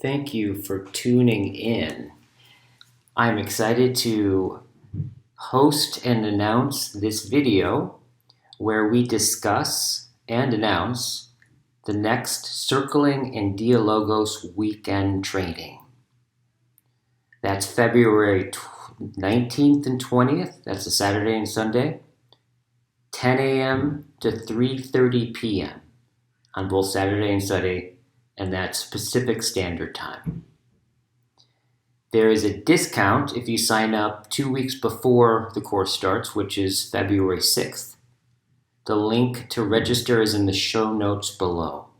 Thank you for tuning in. I'm excited to host and announce this video where we discuss and announce the next Circling and Dialogos weekend training. That's February 19th and 20th. That's a Saturday and Sunday. 10 a.m. to 3:30 p.m. on both Saturday and Sunday, and that's Pacific Standard Time. There is a discount if you sign up 2 weeks before the course starts, which is February 6th. The link to register is in the show notes below.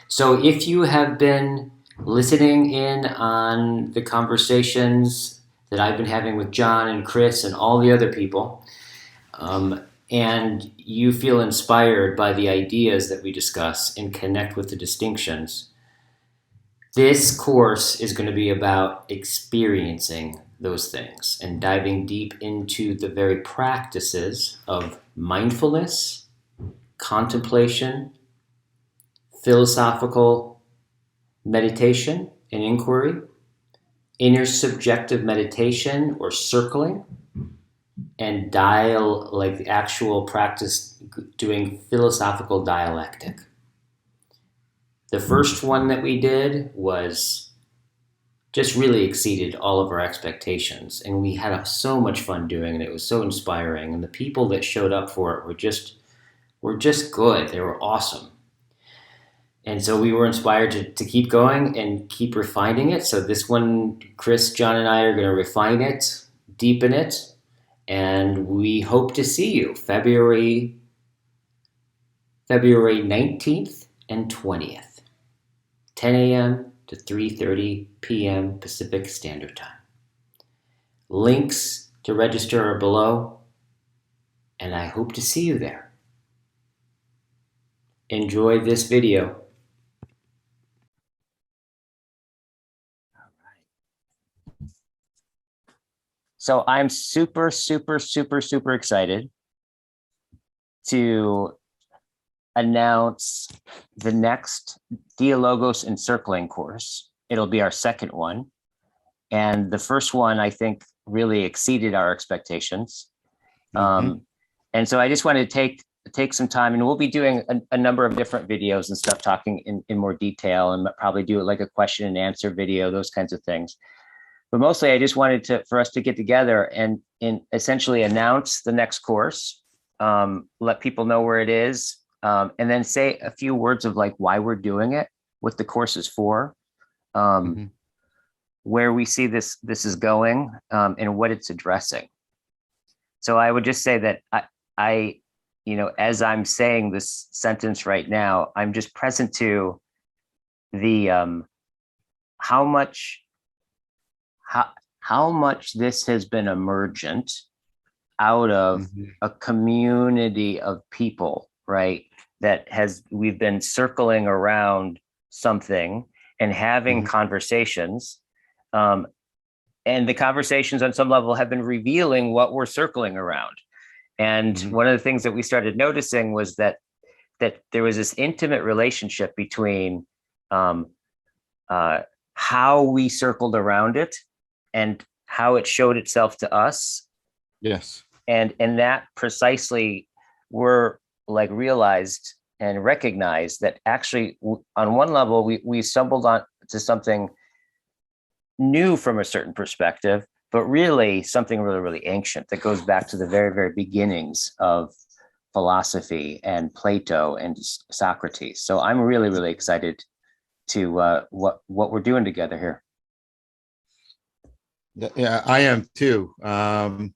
So if you have been listening in on the conversations that I've been having with John and Chris and all the other people, and you feel inspired by the ideas that we discuss and connect with the distinctions, this course is going to be about experiencing those things and diving deep into the very practices of mindfulness, contemplation, philosophical meditation and inquiry, inner subjective meditation or circling, and like the actual practice doing philosophical dialectic. The first one that we did was just really exceeded all of our expectations, and we had so much fun doing it. It was so inspiring, and the people that showed up for it were just good. They were awesome. And so we were inspired to keep going and keep refining it. So this one, Chris, John, and I are going to refine it, deepen it, and we hope to see you February 19th and 20th, 10 a.m. to 3:30 p.m. Pacific Standard Time. Links to register are below, and I hope to see you there. Enjoy this video. So I'm super excited to announce the next Dialogos and Circling course. It'll be our second one. And the first one, I think, really exceeded our expectations. And so I just wanted to take some time, and we'll be doing a number of different videos and stuff, talking in more detail, and probably do it like a question and answer video, those kinds of things. But mostly I just wanted for us to get together and essentially announce the next course, let people know where it is, and then say a few words of like why we're doing it, what the course is for, where we see this is going, and what it's addressing. So I would just say that I as I'm saying this sentence right now, I'm just present to the how much this has been emergent out of a community of people, right? We've been circling around something and having conversations. And the conversations on some level have been revealing what we're circling around. And one of the things that we started noticing was that there was this intimate relationship between how we circled around it and how it showed itself to us. Yes. And that precisely we're like realized and recognized that actually on one level we stumbled on to something new from a certain perspective, but really something really ancient that goes back to the very beginnings of philosophy and Plato and Socrates. So I'm really excited to what we're doing together here. Yeah, I am too. I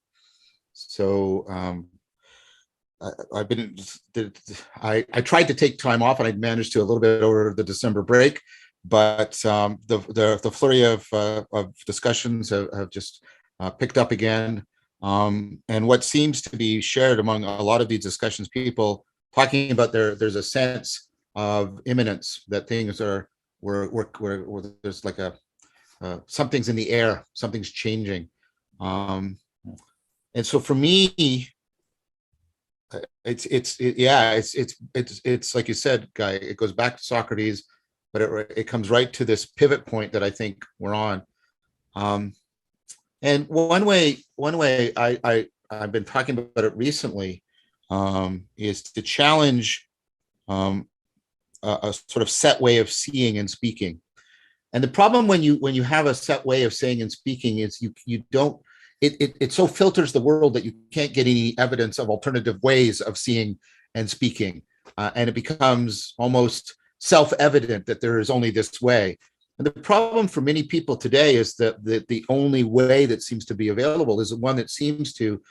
tried to take time off, and I managed to a little bit over the December break, but the flurry of discussions have just picked up again. And what seems to be shared among a lot of these discussions, people talking about there's a sense of imminence, that things are where there's like something's in the air, something's changing. And so for me, it's like you said, Guy, it goes back to Socrates, but it comes right to this pivot point that I think we're on. And one way I've been talking about it recently is to challenge a sort of set way of seeing and speaking. And the problem when you have a set way of saying and speaking is you don't, it so filters the world that you can't get any evidence of alternative ways of seeing and speaking. And it becomes almost self-evident that there is only this way. And the problem for many people today is that the only way that seems to be available is the one that seems to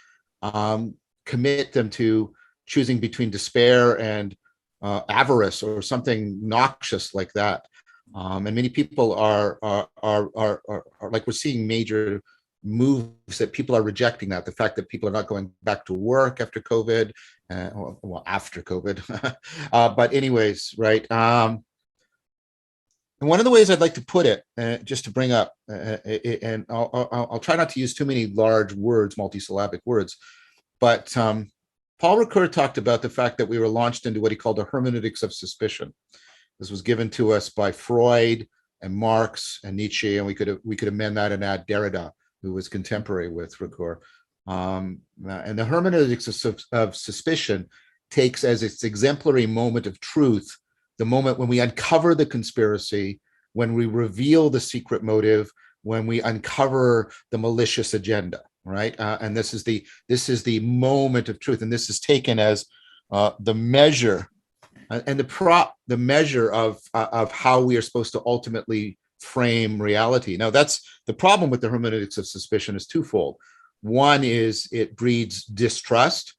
commit them to choosing between despair and avarice or something noxious like that. And many people are like, we're seeing major moves that people are rejecting that. The fact that people are not going back to work after COVID, well, after COVID, but anyways, right? And one of the ways I'd like to put it, just to bring up, and I'll try not to use too many large words, multisyllabic words, but Paul Ricoeur talked about the fact that we were launched into what he called the hermeneutics of suspicion. This was given to us by Freud and Marx and Nietzsche, and we could amend that and add Derrida, who was contemporary with Ricoeur. And the hermeneutics of suspicion takes as its exemplary moment of truth the moment when we uncover the conspiracy, when we reveal the secret motive, when we uncover the malicious agenda, right? And this is the moment of truth, and this is taken as the measure and the measure of how we are supposed to ultimately frame reality. Now, that's the problem with the hermeneutics of suspicion is twofold. One is it breeds distrust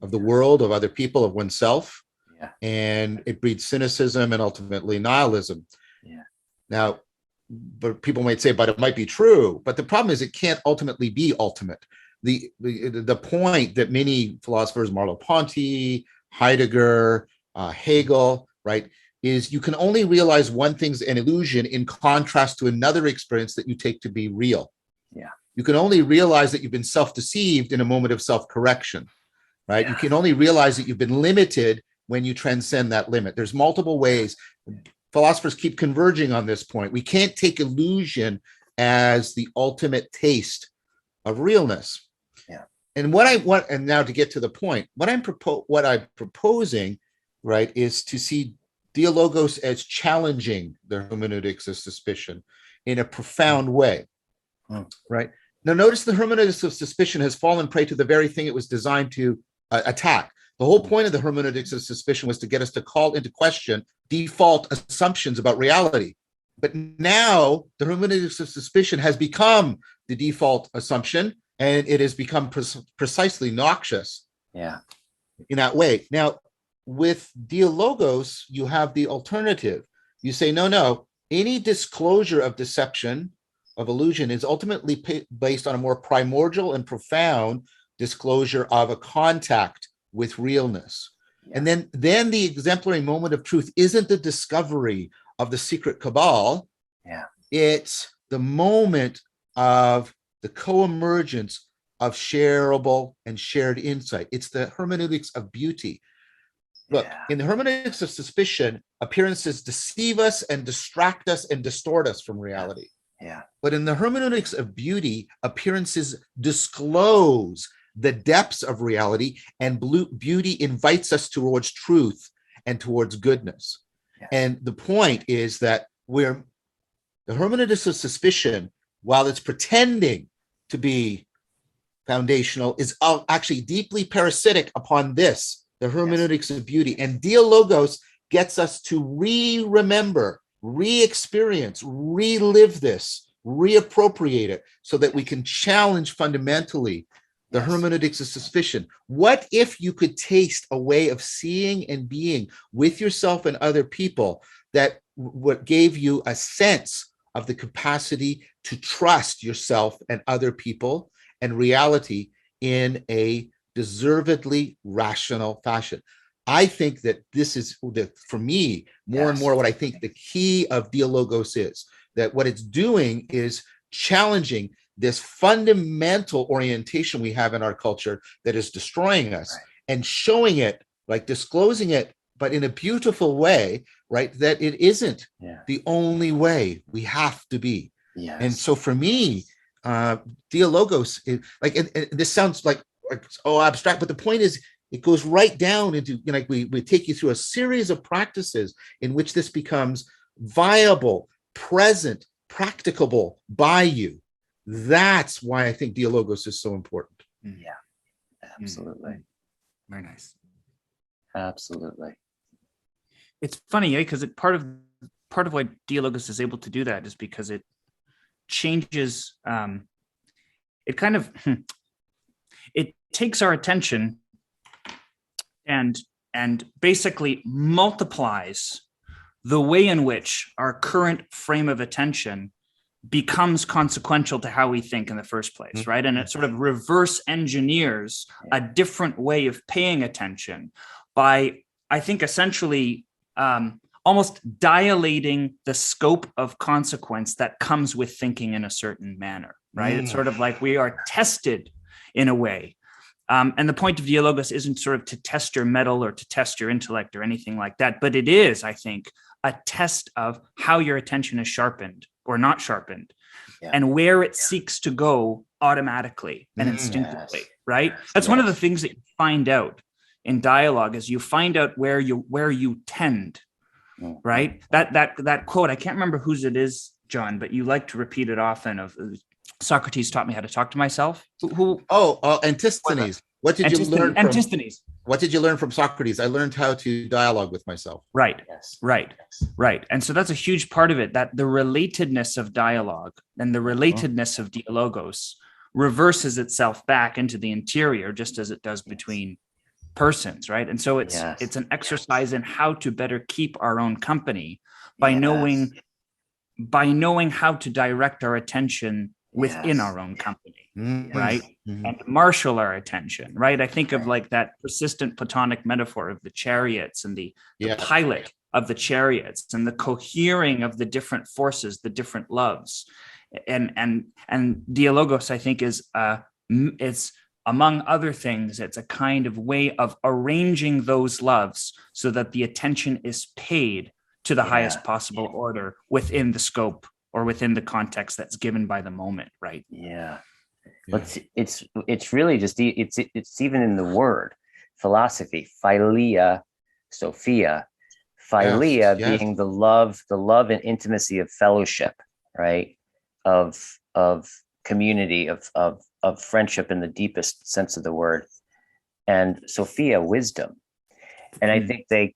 of the world, of other people, of oneself. Yeah. And it breeds cynicism and ultimately nihilism. Yeah. Now, but people might say, but it might be true. But the problem is it can't ultimately be ultimate. The point that many philosophers, Merleau-Ponty, Heidegger, Hegel, right, is you can only realize one thing's an illusion in contrast to another experience that you take to be real. Yeah. You can only realize that you've been self-deceived in a moment of self-correction, right? Yeah. You can only realize that you've been limited when you transcend that limit. There's multiple ways. Philosophers keep converging on this point. We can't take illusion as the ultimate taste of realness. Yeah. And what I want, and now to get to the point, what I'm proposing, right, is to see Dialogos as challenging the hermeneutics of suspicion in a profound way, right? Now, notice the hermeneutics of suspicion has fallen prey to the very thing it was designed to attack. The whole point of the hermeneutics of suspicion was to get us to call into question default assumptions about reality. But now the hermeneutics of suspicion has become the default assumption, and it has become precisely noxious. Yeah, in that way. Now, with Dialogos, you have the alternative. You say, no, any disclosure of deception, of illusion, is ultimately based on a more primordial and profound disclosure of a contact with realness. Yeah. And then the exemplary moment of truth isn't the discovery of the secret cabal. Yeah. It's the moment of the co-emergence of shareable and shared insight. It's the hermeneutics of beauty. Look, in the hermeneutics of suspicion, appearances deceive us and distract us and distort us from reality. Yeah. But in the hermeneutics of beauty, appearances disclose the depths of reality, and beauty invites us towards truth and towards goodness. Yeah. And the point is that the hermeneutics of suspicion, while it's pretending to be foundational, is actually deeply parasitic upon this, the hermeneutics of beauty. And Dialogos gets us to remember, re-experience, relive this, reappropriate it, so that we can challenge fundamentally the hermeneutics of suspicion. What if you could taste a way of seeing and being with yourself and other people that what gave you a sense of the capacity to trust yourself and other people and reality in a deservedly rational fashion? I think that this is, for me, more and more what I think the key of Dialogos is, that what it's doing is challenging this fundamental orientation we have in our culture that is destroying us, and showing it, like disclosing it but in a beautiful way, right? That it isn't Yeah. the only way we have to be. Yes. And so for me, Dialogos, and this sounds like abstract, but the point is, it goes right down into, like we take you through a series of practices in which this becomes viable, present, practicable by you. That's why I think Dialogos is so important. Yeah, absolutely. Very nice. Absolutely. It's funny, because part of why Dialogos is able to do that is because it changes. It kind of it takes our attention and basically multiplies the way in which our current frame of attention becomes consequential to how we think in the first place, right? And it sort of reverse engineers a different way of paying attention by, I think, essentially almost dilating the scope of consequence that comes with thinking in a certain manner, right? It's sort of like we are tested in a way. And the point of Dialogos isn't sort of to test your mettle or to test your intellect or anything like that, but it is, I think, a test of how your attention is sharpened or not sharpened, and where it seeks to go automatically and instinctively, right? That's one of the things that you find out in dialogue, is you find out where you tend, right? That quote, I can't remember whose it is, John, but you like to repeat it often, of Socrates taught me how to talk to myself. Antisthenes. What did you learn from Antisthenes? What did you learn from Socrates? I learned how to dialogue with myself. Right. Yes. Right. Right. And so that's a huge part of it, that the relatedness of dialogue and the relatedness of Dialogos reverses itself back into the interior, just as it does between persons, right? And so it's an exercise in how to better keep our own company by knowing how to direct our attention within our own company, right? And marshal our attention, right? I think of like that persistent Platonic metaphor of the chariots and the pilot of the chariots, and the cohering of the different forces, the different loves. And Dialogos, I think, is it's, among other things, it's a kind of way of arranging those loves so that the attention is paid to the highest possible order within the scope or within the context that's given by the moment, right? But it's really just it's even in the word philosophy, philia, Sophia, philia being the love and intimacy of fellowship, right? Of community, of friendship in the deepest sense of the word, and Sophia, wisdom. And I think they,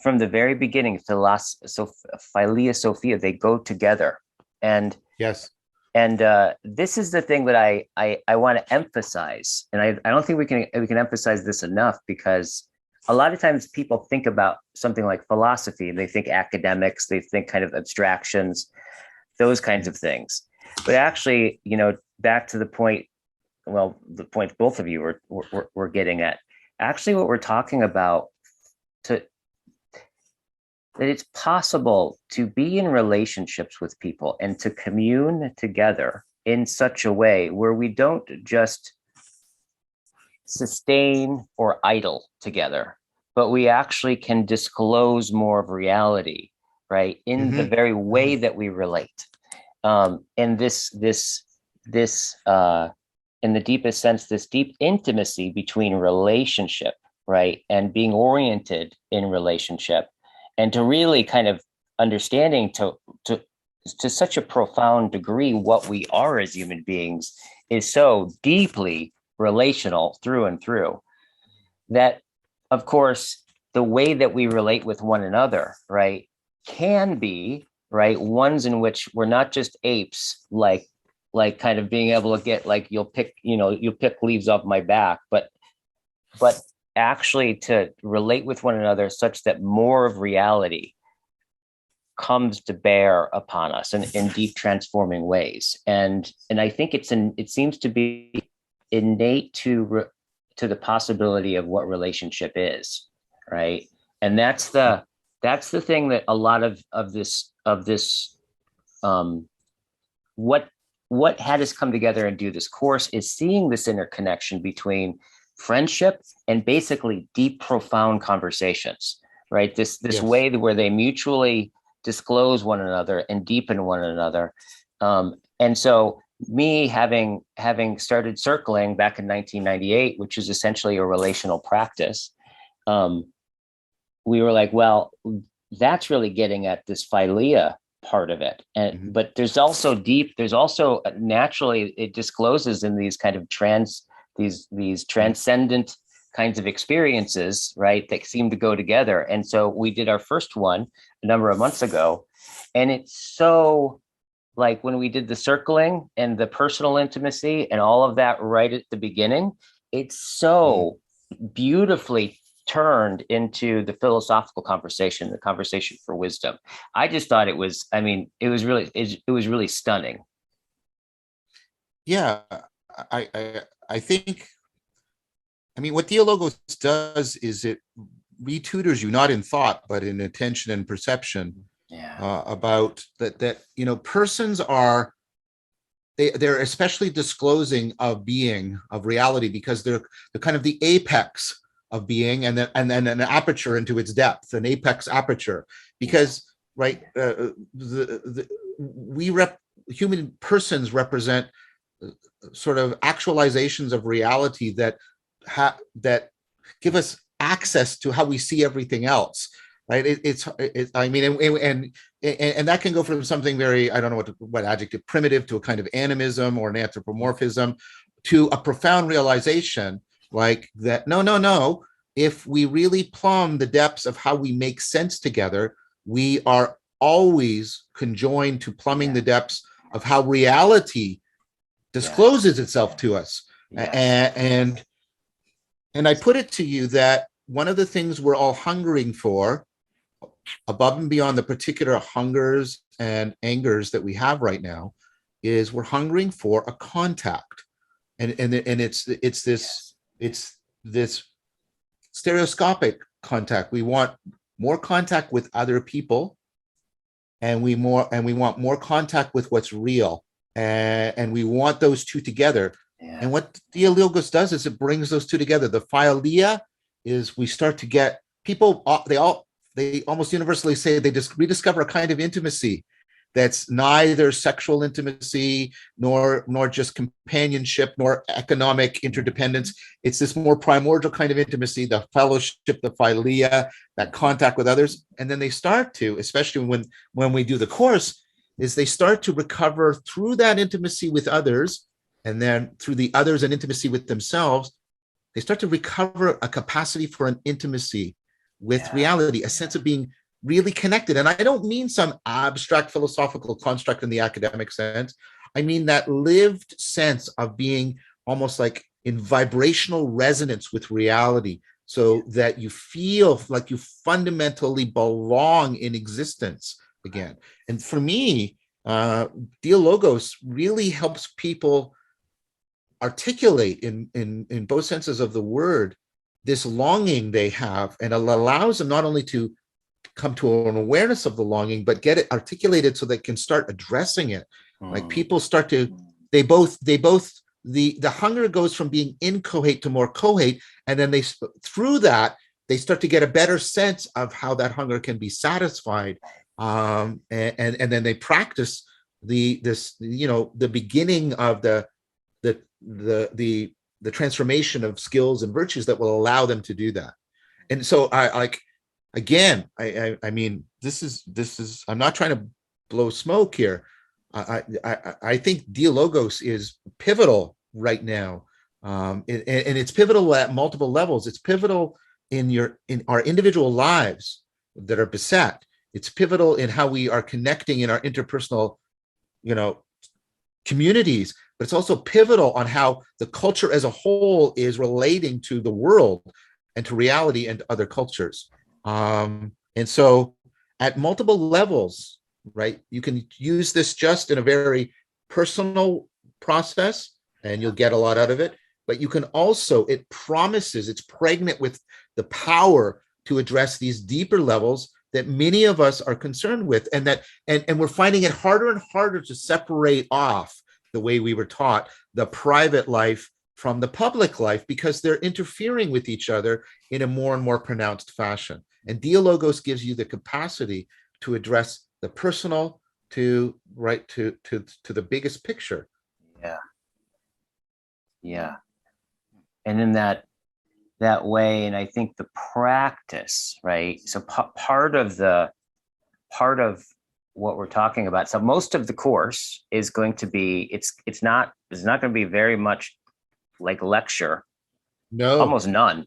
from the very beginning, philia, Sophia, they go together. And this is the thing that I want to emphasize, and I don't think we can emphasize this enough, because a lot of times people think about something like philosophy and they think academics, they think kind of abstractions, those kinds of things. But actually, back to the point, the point both of you were getting at, actually what we're talking about, that it's possible to be in relationships with people and to commune together in such a way where we don't just sustain or idle together, but we actually can disclose more of reality, right? In the very way that we relate. And this in the deepest sense, this deep intimacy between relationship, right? And being oriented in relationship, and to really kind of understanding to such a profound degree what we are as human beings is so deeply relational through and through, that, of course, the way that we relate with one another, right, can be, right, ones in which we're not just apes, like kind of being able to get, like, you'll pick leaves off my back, but actually to relate with one another such that more of reality comes to bear upon us in deep transforming ways. And I think it seems to be innate to the possibility of what relationship is, right? And that's the thing that a lot of this what had us come together and do this course is seeing this interconnection between friendship and basically deep, profound conversations, right? This Yes. way where they mutually disclose one another and deepen one another. And so me having started circling back in 1998, which is essentially a relational practice, we were like, well, that's really getting at this philia part of it. And but there's also naturally it discloses in these kind of these transcendent kinds of experiences, right, that seem to go together. And so we did our first one a number of months ago, and it's so, like, when we did the circling and the personal intimacy and all of that right at the beginning, it's so beautifully turned into the philosophical conversation, the conversation for wisdom. I just thought it was really stunning. Yeah, I think, I mean, what Dialogos does is it retutors you, not in thought, but in attention and perception, about that, you know, persons are, they're especially disclosing of being, of reality, because they're kind of the apex of being, and then an aperture into its depth, an apex aperture, because right, human persons represent sort of actualizations of reality that give us access to how we see everything else, right? I mean, and that can go from something very, I don't know what adjective, primitive, to a kind of animism or an anthropomorphism, to a profound realization like that. No. If we really plumb the depths of how we make sense together, we are always conjoined to plumbing the depths of how reality discloses itself to us. And I put it to you that one of the things we're all hungering for, above and beyond the particular hungers and angers that we have right now, is we're hungering for a contact, and it's this stereoscopic contact. We want more contact with other people, and we want more contact with what's real, and we want those two together. And what Dialogos does is it brings those two together. The philia is, we start to get people, they almost universally say they just rediscover a kind of intimacy that's neither sexual intimacy nor just companionship nor economic interdependence. It's this more primordial kind of intimacy, the fellowship, the philia, that contact with others. And then they start to, especially when we do the course, is they start to recover through that intimacy with others, and then through the others and intimacy with themselves, they start to recover a capacity for an intimacy with reality, a sense of being really connected. And I don't mean some abstract philosophical construct in the academic sense. I mean that lived sense of being almost like in vibrational resonance with reality, so that you feel like you fundamentally belong in existence again. And for me, Dialogos really helps people articulate in both senses of the word this longing they have, and it allows them not only to come to an awareness of the longing, but get it articulated so they can start addressing it. Like people start to, the hunger goes from being inchoate to more cohate, and then through that they start to get a better sense of how that hunger can be satisfied, and then they practice the beginning of the transformation of skills and virtues that will allow them to do that. And so I mean, this is I'm not trying to blow smoke here. I think Dialogos is pivotal right now, and it's pivotal at multiple levels. It's pivotal in our individual lives that are beset. It's pivotal in how we are connecting in our interpersonal, communities, but it's also pivotal on how the culture as a whole is relating to the world and to reality and to other cultures. And so at multiple levels, right, you can use this just in a very personal process and you'll get a lot out of it, but you can also, it's pregnant with the power to address these deeper levels that many of us are concerned with, and we're finding it harder and harder to separate off, the way we were taught, the private life from the public life, because they're interfering with each other in a more and more pronounced fashion. And Dialogos gives you the capacity to address the personal to the biggest picture. Yeah. Yeah. And in that way, and I think the practice, right? So part of what we're talking about. So most of the course is going to be, it's not going to be very much like lecture, almost none.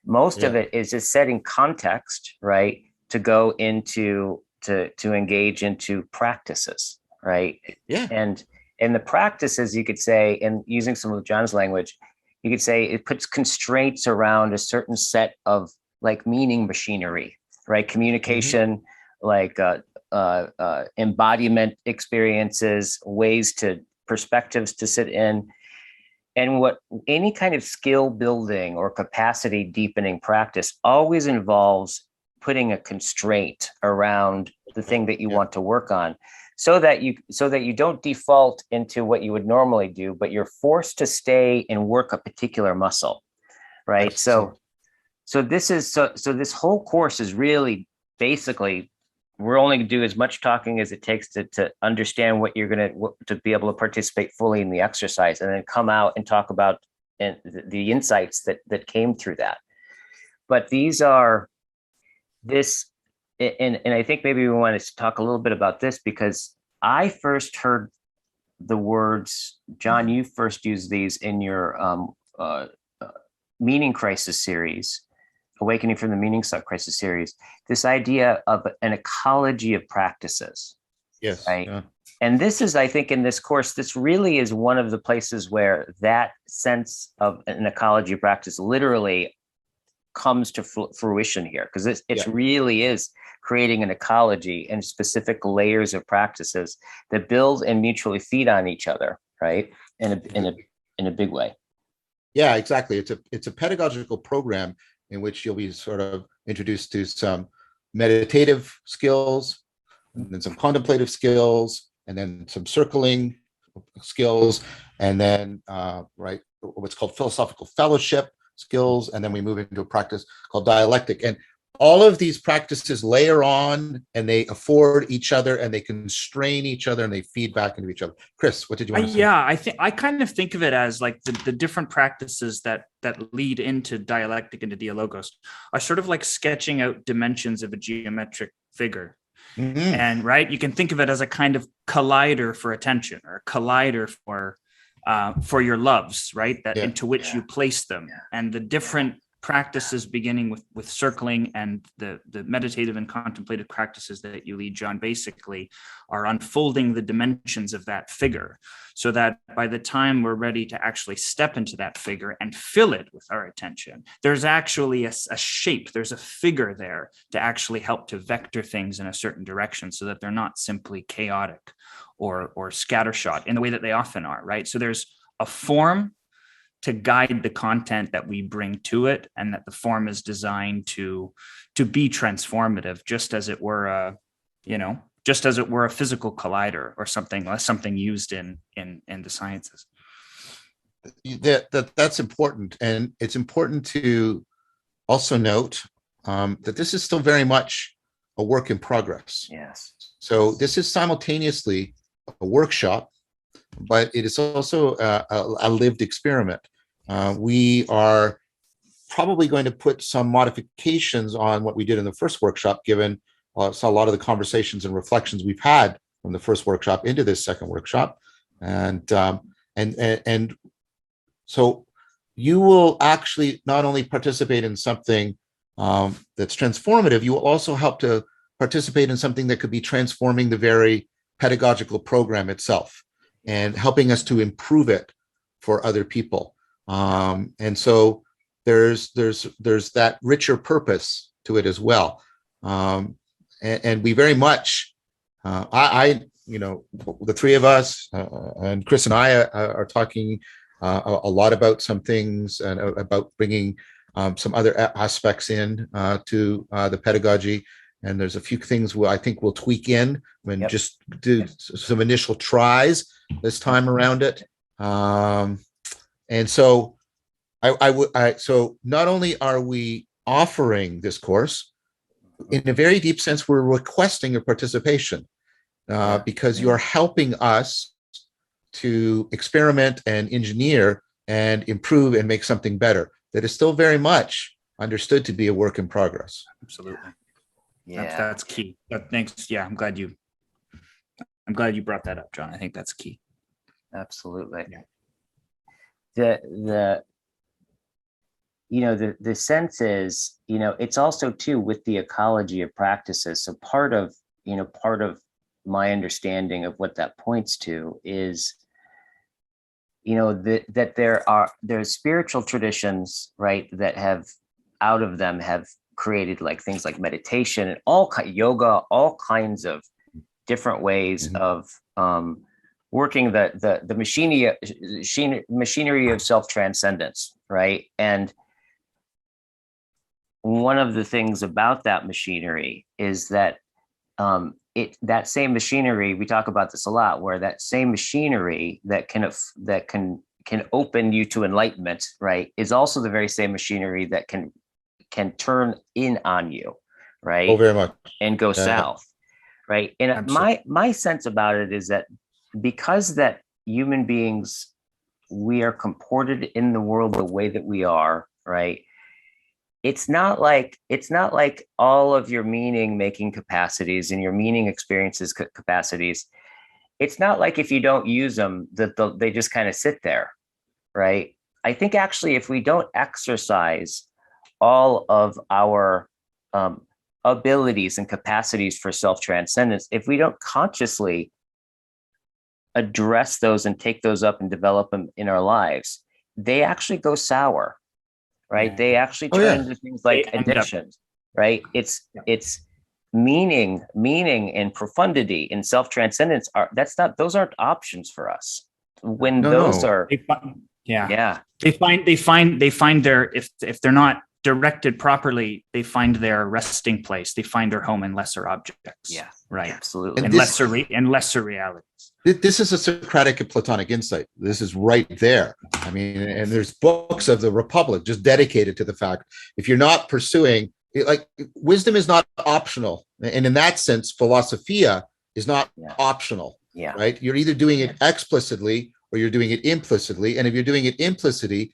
Most of it is just setting context, right? To go into, to engage into practices, right? Yeah. And the practices, you could say, and using some of John's language, you could say it puts constraints around a certain set of like meaning machinery, right? Communication, like embodiment experiences, perspectives to sit in. And what any kind of skill building or capacity deepening practice always involves putting a constraint around the thing that you want to work on, so that you don't default into what you would normally do, but you're forced to stay and work a particular muscle, right? Excellent. So this whole course is really basically, we're only going to do as much talking as it takes to understand what you're going to be able to participate fully in the exercise, and then come out and talk about the insights that came through that. But these are this, and I think maybe we want to talk a little bit about this, because I first heard the words, John, you first used these in your Meaning Crisis series, Awakening from the Meaningstock Crisis series, this idea of an ecology of practices. Yes. Right. Yeah. And this is, I think, in this course, this really is one of the places where that sense of an ecology of practice literally comes to fruition here, because it really is creating an ecology and specific layers of practices that build and mutually feed on each other, right? In a big way. Yeah, exactly. It's a pedagogical program in which you'll be sort of introduced to some meditative skills, and then some contemplative skills, and then some circling skills, and then what's called philosophical fellowship skills, and then we move into a practice called dialectic. And all of these practices layer on, and they afford each other, and they constrain each other, and they feed back into each other. Chris, what did you want to say? Yeah, I kind of think of it as like the different practices that lead into dialectic, into Dialogos, are sort of like sketching out dimensions of a geometric figure. And right, you can think of it as a kind of collider for attention, or a collider for your loves, right? That into which you place them, and the different practices, beginning with circling, and the meditative and contemplative practices that you lead, John, basically are unfolding the dimensions of that figure, so that by the time we're ready to actually step into that figure and fill it with our attention, there's actually a shape, there's a figure there to actually help to vector things in a certain direction, so that they're not simply chaotic or scattershot in the way that they often are, right? So there's a form to guide the content that we bring to it, and that the form is designed to be transformative, just as it were a physical collider, or something used in the sciences. That's important, and it's important to also note that this is still very much a work in progress. Yes. So this is simultaneously a workshop, but it is also a lived experiment. We are probably going to put some modifications on what we did in the first workshop, given a lot of the conversations and reflections we've had from the first workshop into this second workshop. And so you will actually not only participate in something that's transformative, you will also help to participate in something that could be transforming the very pedagogical program itself, and helping us to improve it for other people. And so there's that richer purpose to it as well. And we very much, the three of us, and Chris and I are talking a lot about some things, and about bringing some other aspects in to the pedagogy. And there's a few things I think we'll tweak in when just do some initial tries this time around it. And so so not only are we offering this course, in a very deep sense, we're requesting your participation because you're helping us to experiment and engineer and improve and make something better that is still very much understood to be a work in progress. Absolutely. Yeah. That's key. Thanks. Yeah, I'm glad you brought that up, John. I think that's key. Absolutely. Yeah. The sense is, it's also too with the ecology of practices. So part of my understanding of what that points to is, that there's spiritual traditions, right, that have created like things like meditation and yoga, all kinds of different ways of working the machinery of self-transcendence, right? And one of the things about that machinery is that that same machinery, we talk about this a lot, where that same machinery that can open you to enlightenment, right, is also the very same machinery that can turn in on you, right? Oh, very much. And go south, right? And Absolutely. my sense about it is that because that human beings, we are comported in the world the way that we are, right? It's not like all of your meaning making capacities and your meaning experiences capacities. It's not like if you don't use them that they just kind of sit there, right? I think actually if we don't exercise all of our abilities and capacities for self-transcendence, if we don't consciously address those and take those up and develop them in our lives, they actually go sour. Right. Yeah. They actually turn into things like addictions, right? It's meaning and profundity in self-transcendence those aren't options for us. When those are they find their, if they're not directed properly, they find their resting place. They find their home in lesser objects. Yeah. Right. Absolutely. And lesser realities. This is a Socratic and Platonic insight. This is right there. I mean, and there's books of the Republic just dedicated to the fact, if you're not pursuing, like, wisdom is not optional. And in that sense, philosophia is not optional, right? You're either doing it explicitly or you're doing it implicitly. And if you're doing it implicitly,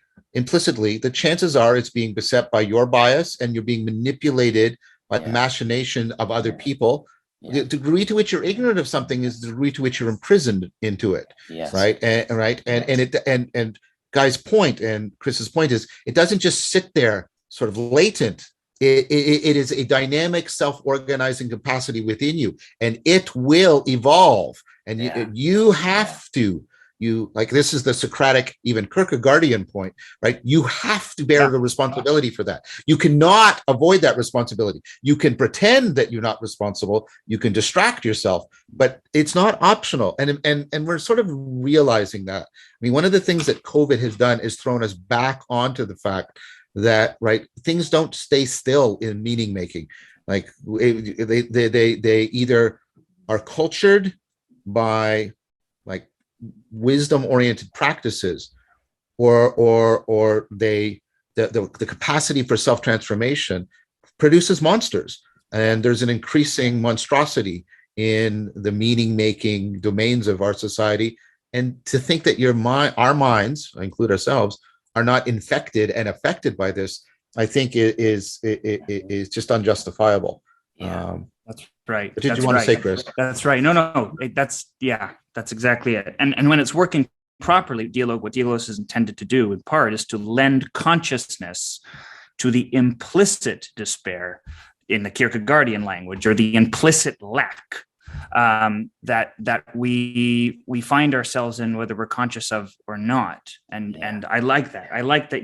the chances are it's being beset by your bias and you're being manipulated by the machination of other people. The degree to which you're ignorant of something is the degree to which you're imprisoned into it. Yes. Right. And Guy's point and Chris's point is, it doesn't just sit there sort of latent. It is a dynamic self-organizing capacity within you, and it will evolve. And you have to. Like, this is the Socratic, even Kierkegaardian point, right? You have to bear the responsibility for that. You cannot avoid that responsibility. You can pretend that you're not responsible. You can distract yourself, but it's not optional. And we're sort of realizing that. I mean, one of the things that COVID has done is thrown us back onto the fact that, right, things don't stay still in meaning making. Like, they either are cultured by, like, wisdom-oriented practices, or the capacity for self-transformation produces monsters, and there's an increasing monstrosity in the meaning-making domains of our society. And to think that our minds, I include ourselves, are not infected and affected by this, I think is just unjustifiable. That's right. What did you want to say, Chris? That's right. No. That's exactly it. And when it's working properly, what Dialogos is intended to do, in part, is to lend consciousness to the implicit despair, in the Kierkegaardian language, or the implicit lack that we find ourselves in, whether we're conscious of or not. And I like that. I like that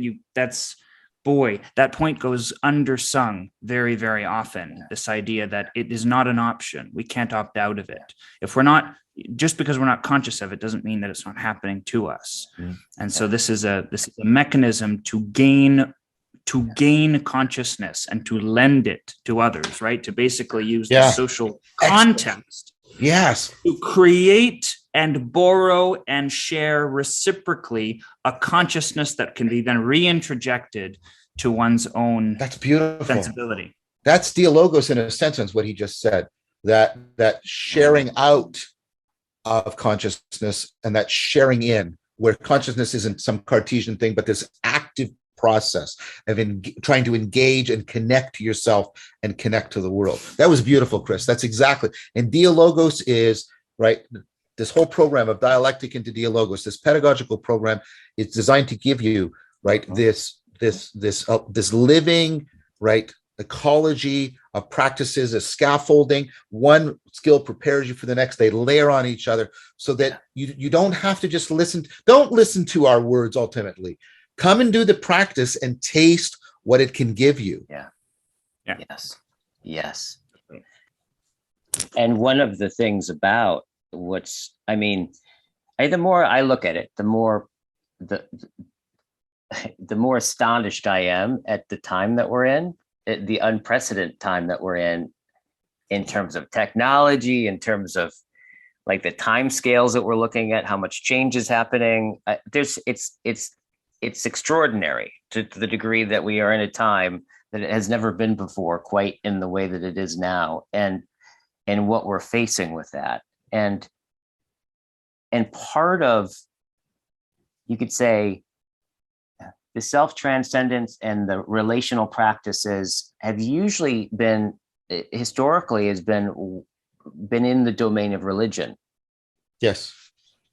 that point goes undersung very, very often. This idea that it is not an option. We can't opt out of it. Just because we're not conscious of it doesn't mean that it's not happening to us. And so this is a mechanism to gain consciousness and to lend it to others, right? To basically use the social context to create and borrow and share reciprocally a consciousness that can be then reintrojected to one's own That's beautiful sensibility. That's Dialogos in a sentence, what he just said, that sharing out of consciousness and that sharing in, where consciousness isn't some Cartesian thing, but this active process of trying to engage and connect to yourself and connect to the world. That was beautiful, Chris. That's exactly. And Dialogos is, right, this whole program of dialectic into Dialogos, this pedagogical program is designed to give you, right, this living, right, ecology of practices, a scaffolding. One skill prepares you for the next. They layer on each other so that you don't have to just listen. Don't listen to our words ultimately. Come and do the practice and taste what it can give you. Yeah. Yeah. Yes. And one of the things about the more I look at it, the more astonished I am at the time that we're in, the unprecedented time that we're in terms of technology, in terms of like the time scales that we're looking at, how much change is happening. It's extraordinary to the degree that we are in a time that it has never been before, quite in the way that it is now, and what we're facing with that. And part of, you could say, the self-transcendence and the relational practices have usually been, historically, has been in the domain of religion. Yes.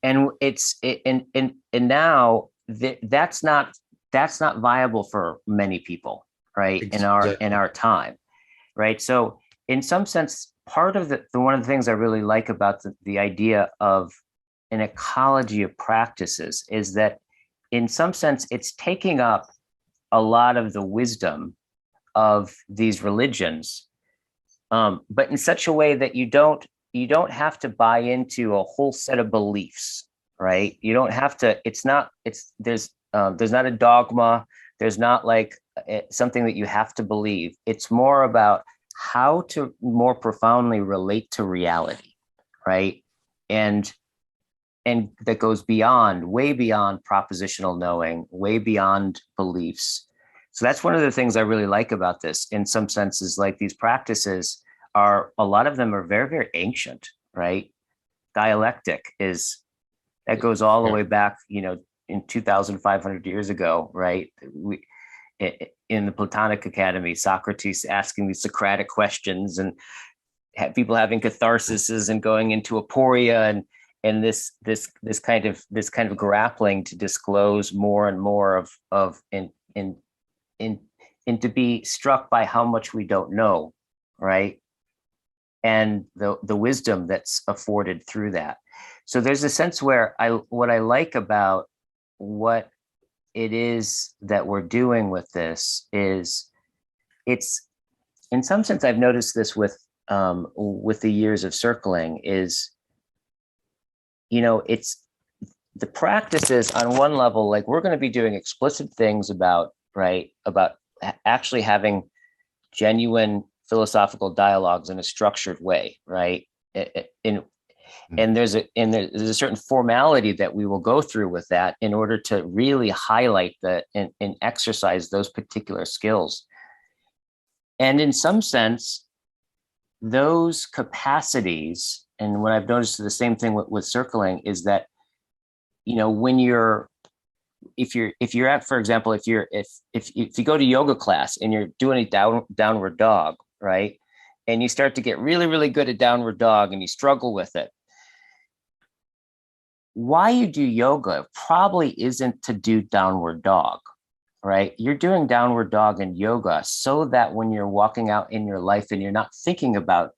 And now that's not viable for many people, right? Exactly. In our time, right? So in some sense, part of the one of the things I really like about the idea of an ecology of practices is that in some sense it's taking up a lot of the wisdom of these religions, but in such a way that you don't have to buy into a whole set of beliefs, right? You don't have to. There's not a dogma. There's not like something that you have to believe. It's more about how to more profoundly relate to reality, right? And that goes way beyond propositional knowing, way beyond beliefs. So that's one of the things I really like about this. In some senses, like these practices a lot of them are very, very ancient, right? Dialectic that goes all the way back, in 2,500 years ago, right? In the Platonic Academy, Socrates asking these Socratic questions and people having catharsis and going into aporia and this kind of grappling to disclose more and more of and to be struck by how much we don't know, right? And the wisdom that's afforded through that. So there's a sense where what I like about what it is that we're doing with this is it's, in some sense, I've noticed this with the years of circling is, it's the practices on one level, like we're going to be doing explicit things about actually having genuine philosophical dialogues in a structured way, right? And there's a certain formality that we will go through with that in order to really highlight and exercise those particular skills. And in some sense, those capacities, and what I've noticed the same thing with circling is that, when if you're at, for example, if you go to yoga class and you're doing a downward dog, right? And you start to get really, really good at downward dog and you struggle with it. Why you do yoga probably isn't to do downward dog, right? You're doing downward dog in yoga so that when you're walking out in your life and you're not thinking about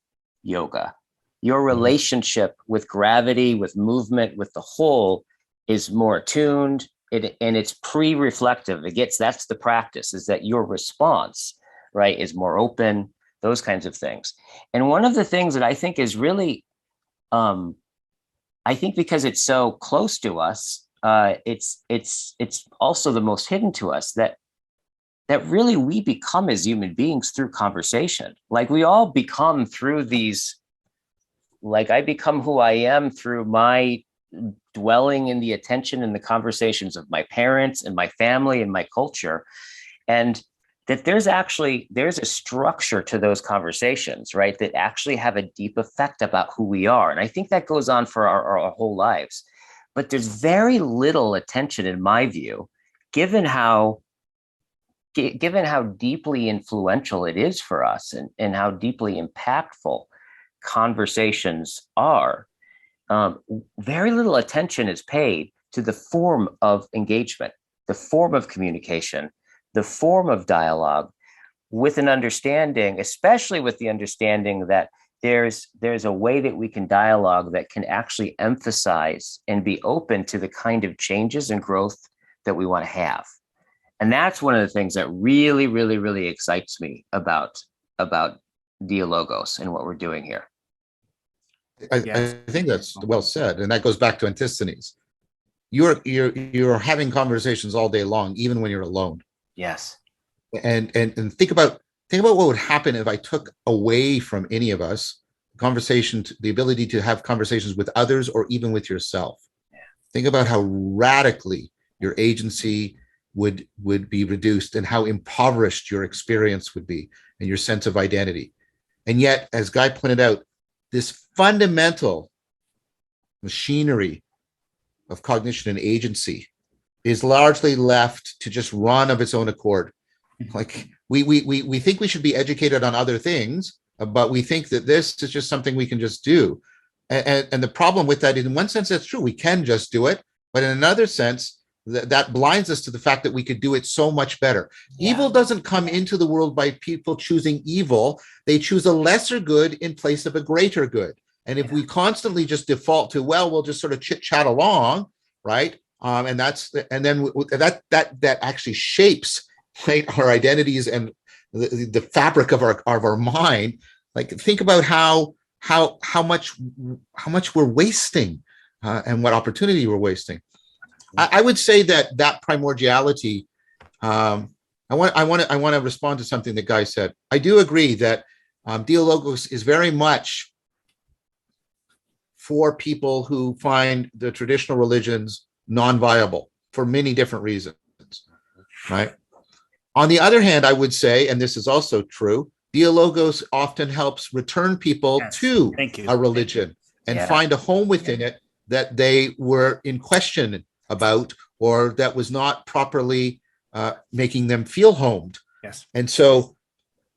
yoga, your relationship with gravity, with movement, with the whole is more attuned. And it's pre-reflective. That's the practice, is that your response, right, is more open, those kinds of things. And one of the things that I think is really, I think because it's so close to us, it's also the most hidden to us that really we become as human beings through conversation. Like we all become through these, like I become who I am through my dwelling in the attention and the conversations of my parents and my family and my culture. And that there's a structure to those conversations, right, that actually have a deep effect about who we are. And I think that goes on for our whole lives. But there's very little attention, in my view, given how deeply influential it is for us, and how deeply impactful conversations are. Very little attention is paid to the form of engagement, the form of communication, the form of dialogue, with an understanding, especially with the understanding that there's a way that we can dialogue that can actually emphasize and be open to the kind of changes and growth that we want to have. And that's one of the things that really, really, really excites me about Dialogos and what we're doing here. I think that's well said, and that goes back to Antisthenes. You're having conversations all day long, even when you're alone. Yes. And think about what would happen if I took away from any of us the ability to have conversations with others or even with yourself. Yeah. Think about how radically your agency would be reduced, and how impoverished your experience would be, and your sense of identity. And yet, as Guy pointed out, this fundamental machinery of cognition and agency is largely left to just run of its own accord. Like we think we should be educated on other things, but we think that this is just something we can just do. And the problem with that, in one sense, that's true. We can just do it. But in another sense, that blinds us to the fact that we could do it so much better. Yeah. Evil doesn't come into the world by people choosing evil. They choose a lesser good in place of a greater good. And if we constantly just default to, well, we'll just sort of chit chat along, right? And then that actually shapes, right, our identities and the fabric of our mind. Like, think about how much we're wasting, and what opportunity we're wasting. I would say that primordiality. I want to respond to something that Guy said. I do agree that Dialogos is very much for people who find the traditional religions non-viable for many different reasons, right? On the other hand, I would say, and this is also true, Dialogos often helps return people to a religion and find a home within it that they were in question about, or that was not properly making them feel homed. Yes. And so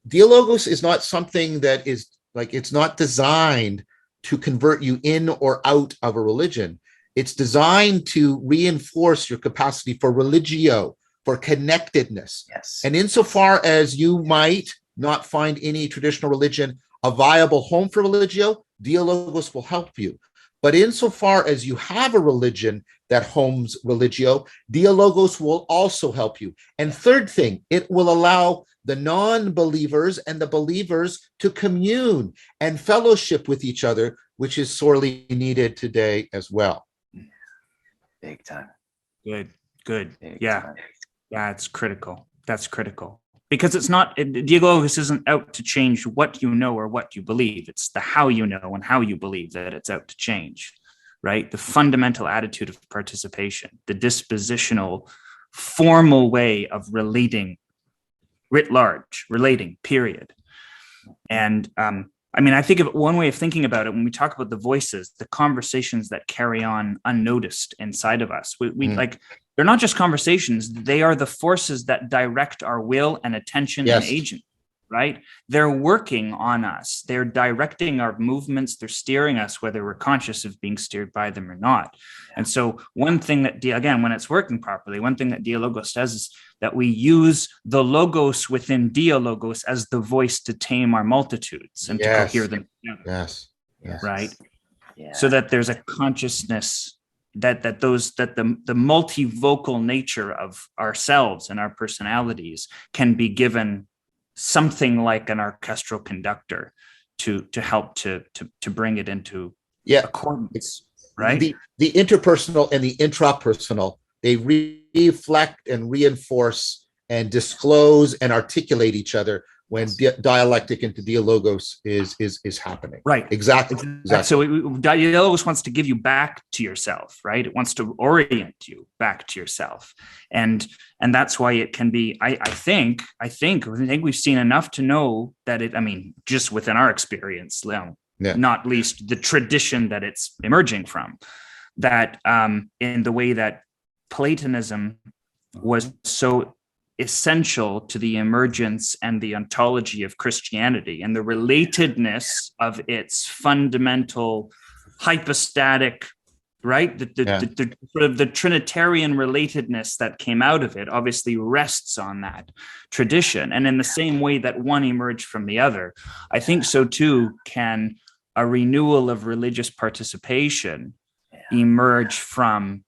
Dialogos is not something that is like, it's not designed to convert you in or out of a religion. It's designed to reinforce your capacity for religio, for connectedness. Yes. And insofar as you might not find any traditional religion a viable home for religio, Dialogos will help you. But insofar as you have a religion that homes religio, Dialogos will also help you. And third thing, it will allow the non-believers and the believers to commune and fellowship with each other, which is sorely needed today as well. Big time. Good. Big Yeah. time. Yeah, it's critical. That's critical. Because Dialogos isn't out to change what you know or what you believe. It's the how you know and how you believe that it's out to change, right? The fundamental attitude of participation, the dispositional, formal way of relating, writ large, relating, period. And I think of one way of thinking about it when we talk about the voices, the conversations that carry on unnoticed inside of us. They're not just conversations, they are the forces that direct our will and attention and agent, right? They're working on us. They're directing our movements. They're steering us, whether we're conscious of being steered by them or not. And so one thing that, again, when it's working properly, one thing that Dialogos does is that we use the logos within Dialogos as the voice to tame our multitudes and to cohere them together. Yes. Right? Yeah. So that there's a consciousness that the multivocal nature of ourselves and our personalities can be given something like an orchestral conductor to help to bring it into accordance, right? The interpersonal and the intrapersonal, they reflect and reinforce and disclose and articulate each other when dialectic into dialogos is happening. Right. Exactly. So Dialogos wants to give you back to yourself, right? It wants to orient you back to yourself. And that's why it can be, I think we've seen enough to know that just within our experience, not least the tradition that it's emerging from, that in the way that Platonism was so essential to the emergence and the ontology of Christianity and the relatedness of its fundamental hypostatic, right? The sort of the Trinitarian relatedness that came out of it obviously rests on that tradition. And in the same way that one emerged from the other, I think so too can a renewal of religious participation emerge from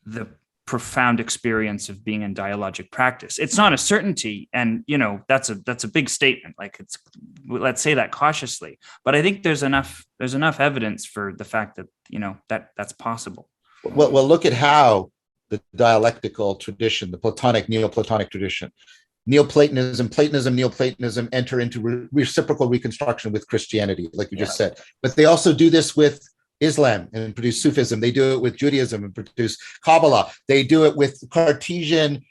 the profound experience of being in dialogic practice. It's not a certainty, and that's a big statement. Like, let's say that cautiously, but I think there's enough evidence for the fact that that's possible. Well, look at how the dialectical tradition, the Platonic, Neoplatonic tradition, Neoplatonism, Platonism, Neoplatonism enter into reciprocal reconstruction with Christianity, like you just said. But they also do this with Islam and produce Sufism. They do it with Judaism and produce Kabbalah. They do it with Cartesian,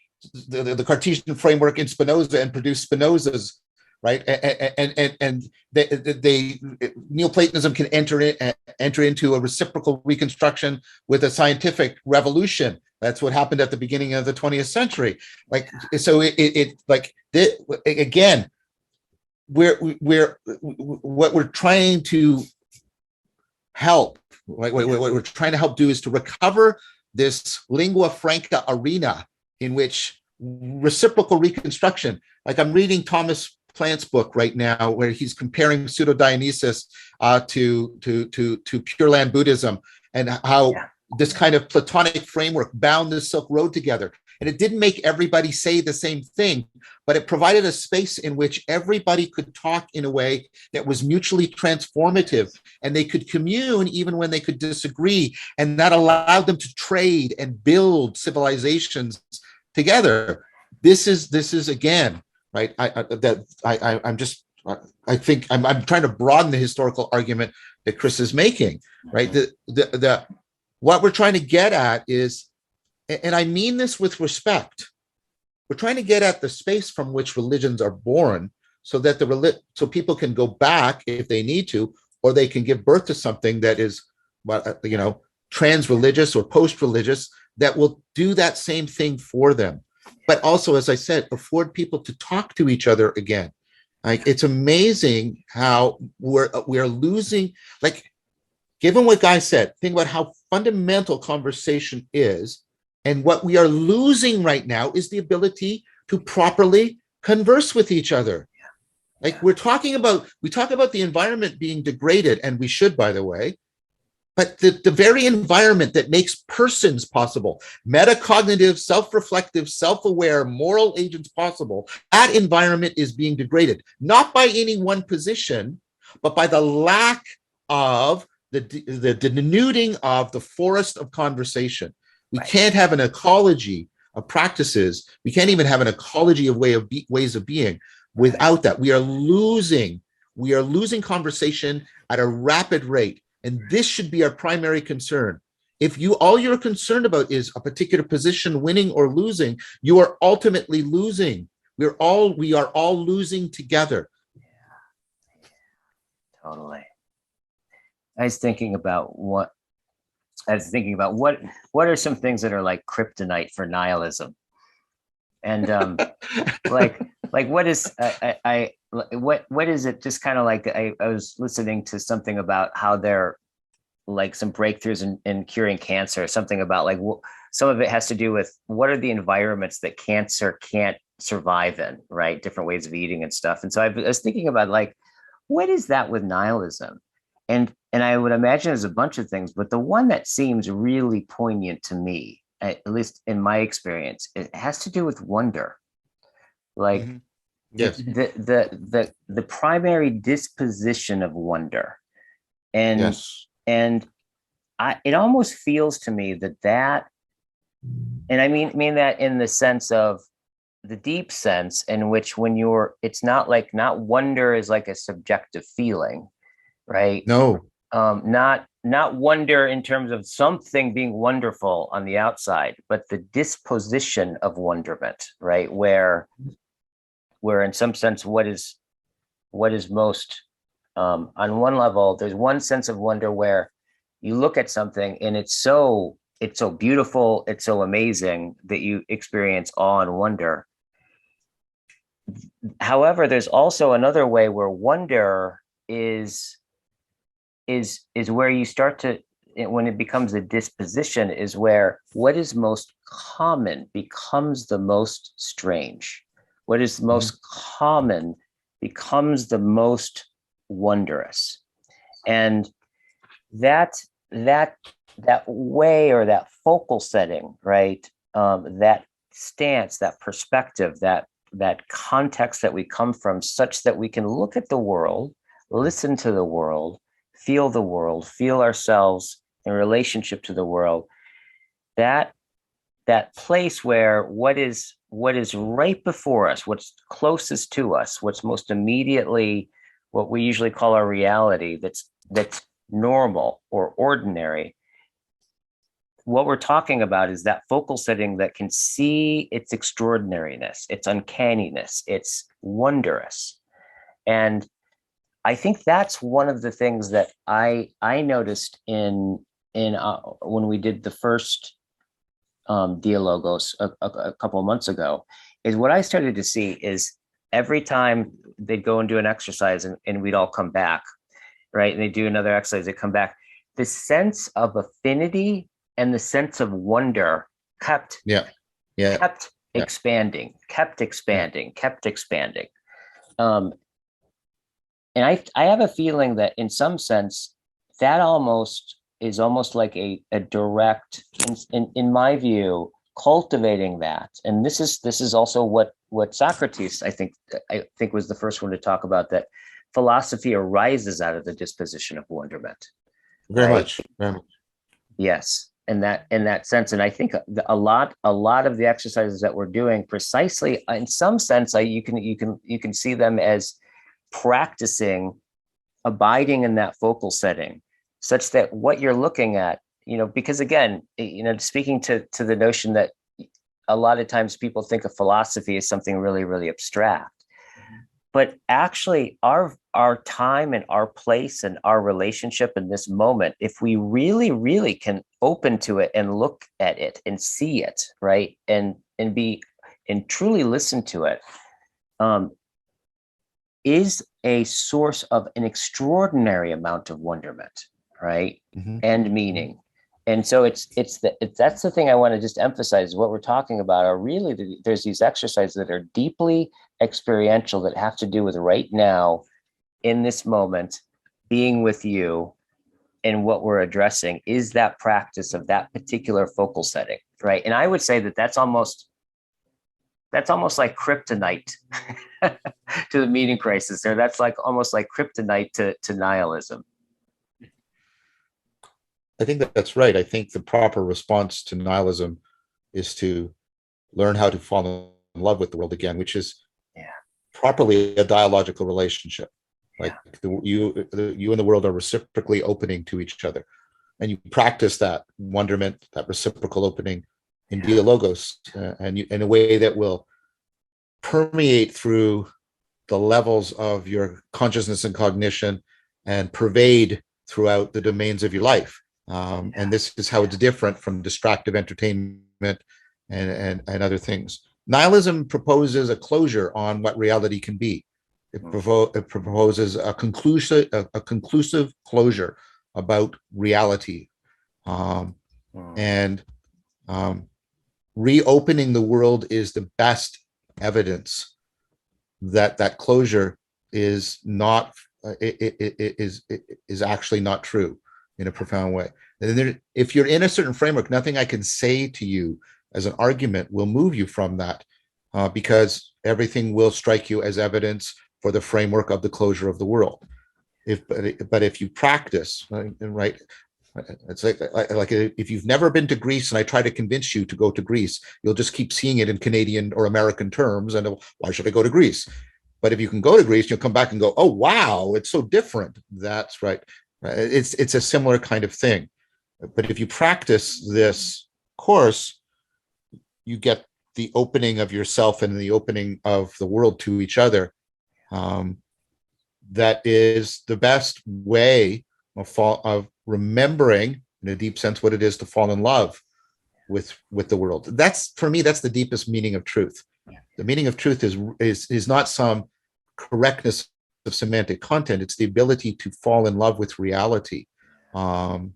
the Cartesian framework in Spinoza and produce Spinoza's, right? And they Neoplatonism can enter into a reciprocal reconstruction with a scientific revolution. That's what happened at the beginning of the 20th century. Like, so again, what we're trying to help, what we're trying to help do is to recover this lingua franca arena in which reciprocal reconstruction, like I'm reading Thomas Plant's book right now, where he's comparing pseudo-Dionysus to Pure Land Buddhism, and how this kind of Platonic framework bound the Silk Road together. And it didn't make everybody say the same thing, but it provided a space in which everybody could talk in a way that was mutually transformative, and they could commune even when they could disagree, and that allowed them to trade and build civilizations together. This is again, right? I'm trying to broaden the historical argument that Chris is making, right? What we're trying to get at is, and I mean this with respect, we're trying to get at the space from which religions are born, so that so people can go back if they need to, or they can give birth to something that is, trans-religious or post-religious, that will do that same thing for them. But also, as I said, afford people to talk to each other again. Like, it's amazing how we're losing, like, given what Guy said, think about how fundamental conversation is. And what we are losing right now is the ability to properly converse with each other. Like, we talk about the environment being degraded, and we should, by the way, but the very environment that makes persons possible, metacognitive, self-reflective, self-aware, moral agents possible, that environment is being degraded, not by any one position, but by the lack of the denuding of the forest of conversation. We can't have an ecology of practices. We can't even have an ecology of ways of being without that. We are losing conversation at a rapid rate. And this should be our primary concern. If all you're concerned about is a particular position winning or losing, you are ultimately losing. We are all losing together. Yeah, totally. I was thinking about what are some things that are like kryptonite for nihilism, and like what is what is it? Just kind of like I was listening to something about how they're like some breakthroughs in curing cancer. Something about like some of it has to do with what are the environments that cancer can't survive in, right? Different ways of eating and stuff. And so I was thinking about like, what is that with nihilism? And I would imagine there's a bunch of things, but the one that seems really poignant to me, at least in my experience, it has to do with wonder. Like yes, the primary disposition of wonder, and yes. And it almost feels to me that, and I mean that in the sense of the deep sense in which it's not wonder is like a subjective feeling, right? No. Not wonder in terms of something being wonderful on the outside, but the disposition of wonderment, right? Where in some sense, what is most, on one level, there's one sense of wonder where you look at something and it's so beautiful, it's so amazing that you experience awe and wonder. However, there's also another way where wonder is where you start to, when it becomes a disposition, is where what is most common becomes the most strange. What is most common becomes the most wondrous. And that way, or that focal setting, right? That stance, that perspective, that context that we come from, such that we can look at the world, listen to the world, feel ourselves in relationship to the world. That place where what is right before us, what's closest to us, what's most immediately what we usually call our reality, that's normal or ordinary. What we're talking about is that focal setting that can see its extraordinariness, its uncanniness, its wondrous. And I think that's one of the things that I noticed in when we did the first Dialogos a couple of months ago, is what I started to see is every time they'd go and do an exercise and we'd all come back, right? And they do another exercise, they come back. The sense of affinity and the sense of wonder kept expanding. And I have a feeling that in some sense, that is almost like a direct, in my view, cultivating that. And this is also what Socrates, I think was the first one to talk about, that philosophy arises out of the disposition of wonderment. Very much. Yes. In that sense. And I think a lot of the exercises that we're doing, precisely in some sense, you can see them as practicing abiding in that focal setting, such that what you're looking at, because again, speaking to the notion that a lot of times people think of philosophy as something really, really abstract, but actually our time and our place and our relationship in this moment, if we really, really can open to it and look at it and see it, right, and truly listen to it, is a source of an extraordinary amount of wonderment, right, and meaning. And so that's the thing I want to just emphasize. What we're talking about are really there's these exercises that are deeply experiential, that have to do with right now, in this moment, being with you. And what we're addressing is that practice of that particular focal setting, right? And I would say that's almost like kryptonite to the meaning crisis, or that's almost like kryptonite to nihilism. I think that's right. I think the proper response to nihilism is to learn how to fall in love with the world again, which is properly a dialogical relationship. Like you and the world are reciprocally opening to each other, and you practice that wonderment, that reciprocal opening in Dialogos, and in a way that will permeate through the levels of your consciousness and cognition, and pervade throughout the domains of your life. And this is how it's different from distractive entertainment and other things. Nihilism proposes a closure on what reality can be. It proposes a conclusive closure about reality, and reopening the world is the best evidence that closure is not is actually not true in a profound way. And if you're in a certain framework, nothing I can say to you as an argument will move you from that, because everything will strike you as evidence for the framework of the closure of the world. But if you practice, right, It's like if you've never been to Greece and I try to convince you to go to Greece, you'll just keep seeing it in Canadian or American terms. And why should I go to Greece? But if you can go to Greece, you'll come back and go, oh, wow, it's so different. That's right. It's a similar kind of thing. But if you practice this course, you get the opening of yourself and the opening of the world to each other. That is the best way of remembering in a deep sense what it is to fall in love with the world. That's, for me, that's the deepest meaning of truth. The meaning of truth is not some correctness of semantic content. It's the ability to fall in love with reality in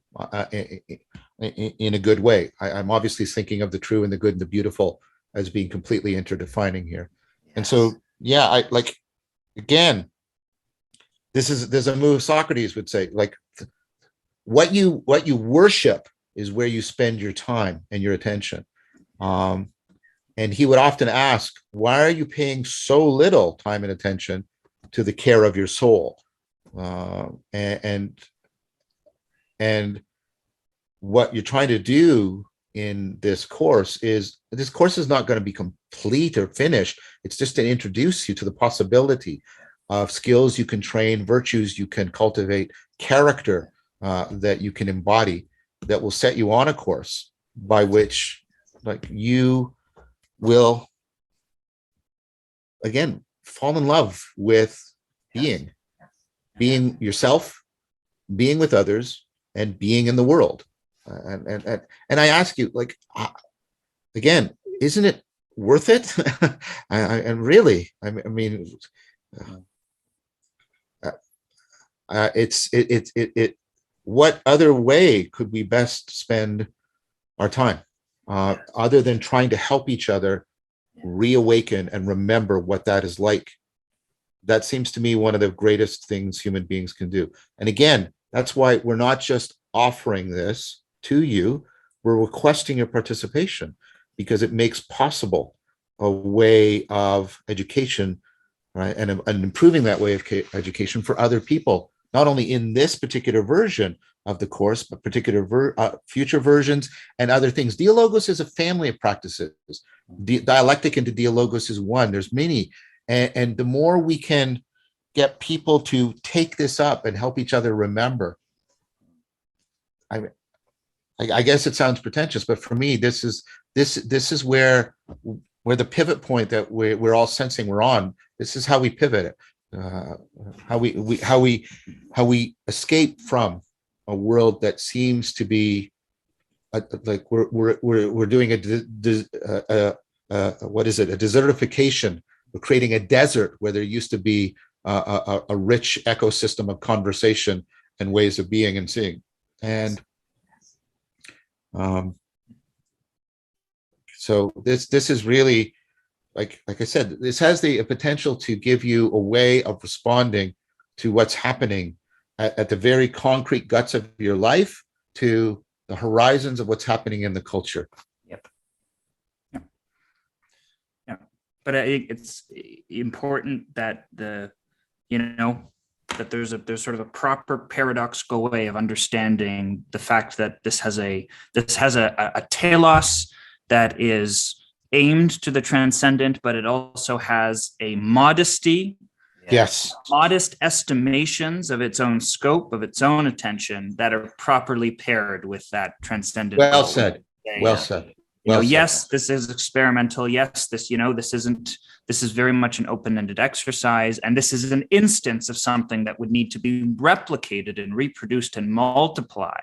a good way. I'm obviously thinking of the true and the good and the beautiful as being completely interdefining here. Yes. And so, yeah, again, there's a move Socrates would say, like, what you worship is where you spend your time and your attention. And he would often ask, why are you paying so little time and attention to the care of your soul? And what you're trying to do in this course is not going to be complete or finished. It's just to introduce you to the possibility of skills you can train, virtues you can cultivate, character that you can embody, that will set you on a course by which, like, you will again fall in love with being yourself, being with others, and being in the world. And I ask you, like, again, isn't it worth it? And really, I mean, what other way could we best spend our time other than trying to help each other reawaken and remember what that is like? That seems to me one of the greatest things human beings can do. And again, that's why we're not just offering this to you, we're requesting your participation, because it makes possible a way of education, right? And improving that way of education for other people, not only in this particular version of the course, but particular future versions and other things. Dialogos is a family of practices. Dialectic into Dialogos is one. There's many. And the more we can get people to take this up and help each other remember, I guess it sounds pretentious, but for me, this is where the pivot point that we're all sensing we're on. This is how we pivot it, how we escape from a world that seems to be like we're doing what is it? A desertification. We're creating a desert where there used to be a rich ecosystem of conversation and ways of being and seeing. And so this is really, like I said, this has the potential to give you a way of responding to what's happening at the very concrete guts of your life, to the horizons of what's happening in the culture. Yep. Yeah. But I think it's important that that there's sort of a proper paradoxical way of understanding the fact that this has a telos that is aimed to the transcendent, but it also has a modesty, modest estimations of its own scope, of its own attention, that are properly paired with that transcendent. Well said. Well said. Yes, this is experimental. Yes, this is very much an open-ended exercise. And this is an instance of something that would need to be replicated and reproduced and multiply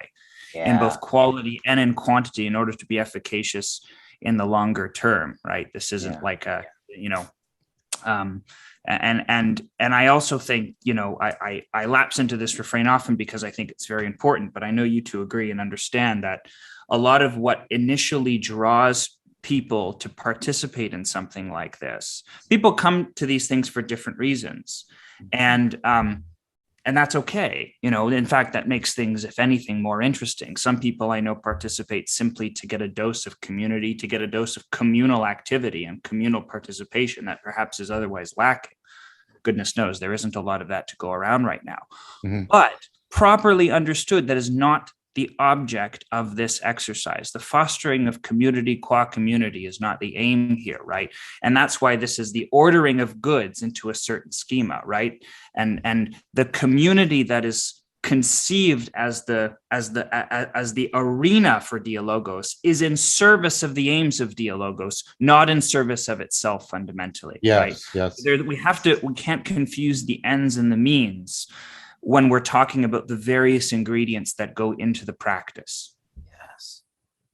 in both quality and in quantity in order to be efficacious in the longer term, right? This isn't like and I also think, I lapse into this refrain often because I think it's very important, but I know you two agree and understand that a lot of what initially draws people to participate in something like this, people come to these things for different reasons. And that's okay. In fact, that makes things, if anything, more interesting. Some people I know participate simply to get a dose of community, to get a dose of communal activity and communal participation that perhaps is otherwise lacking. Goodness knows there isn't a lot of that to go around right now. Mm-hmm. But properly understood, that is not the object of this exercise. The fostering of community qua community is not the aim here, right? And that's why this is the ordering of goods into a certain schema, right? And the community that is conceived as the arena for Dialogos is in service of the aims of Dialogos, not in service of itself fundamentally. Yes, right? yes. We can't confuse the ends and the means when we're talking about the various ingredients that go into the practice. Yes.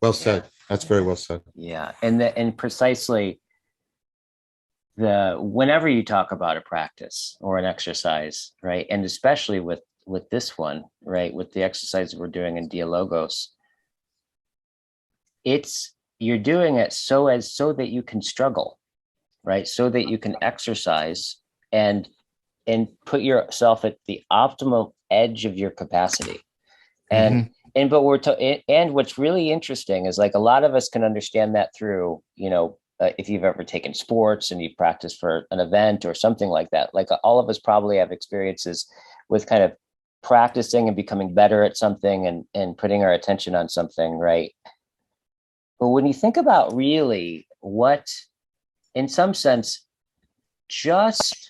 Well said. That's very well said. Yeah, and precisely whenever you talk about a practice or an exercise, right, and especially with this one, right, with the exercise that we're doing in Dialogos, you're doing it so that you can struggle, right, so that you can exercise and put yourself at the optimal edge of your capacity. And but and what's really interesting is, like, a lot of us can understand that through, if you've ever taken sports and you practice for an event or something like that. Like, all of us probably have experiences with kind of practicing and becoming better at something and putting our attention on something, right? But when you think about really what, in some sense, just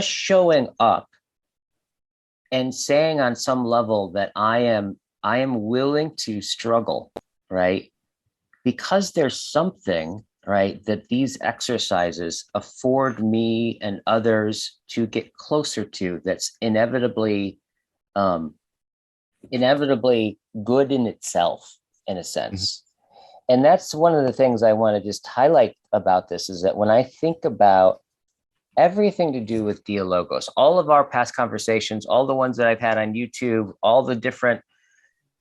showing up and saying on some level that I am willing to struggle, right? Because there's something, right, that these exercises afford me and others to get closer to, that's inevitably good in itself, in a sense. And that's one of the things I want to just highlight about this, is that when I think about everything to do with Dialogos, all of our past conversations, all the ones that I've had on YouTube, all the different,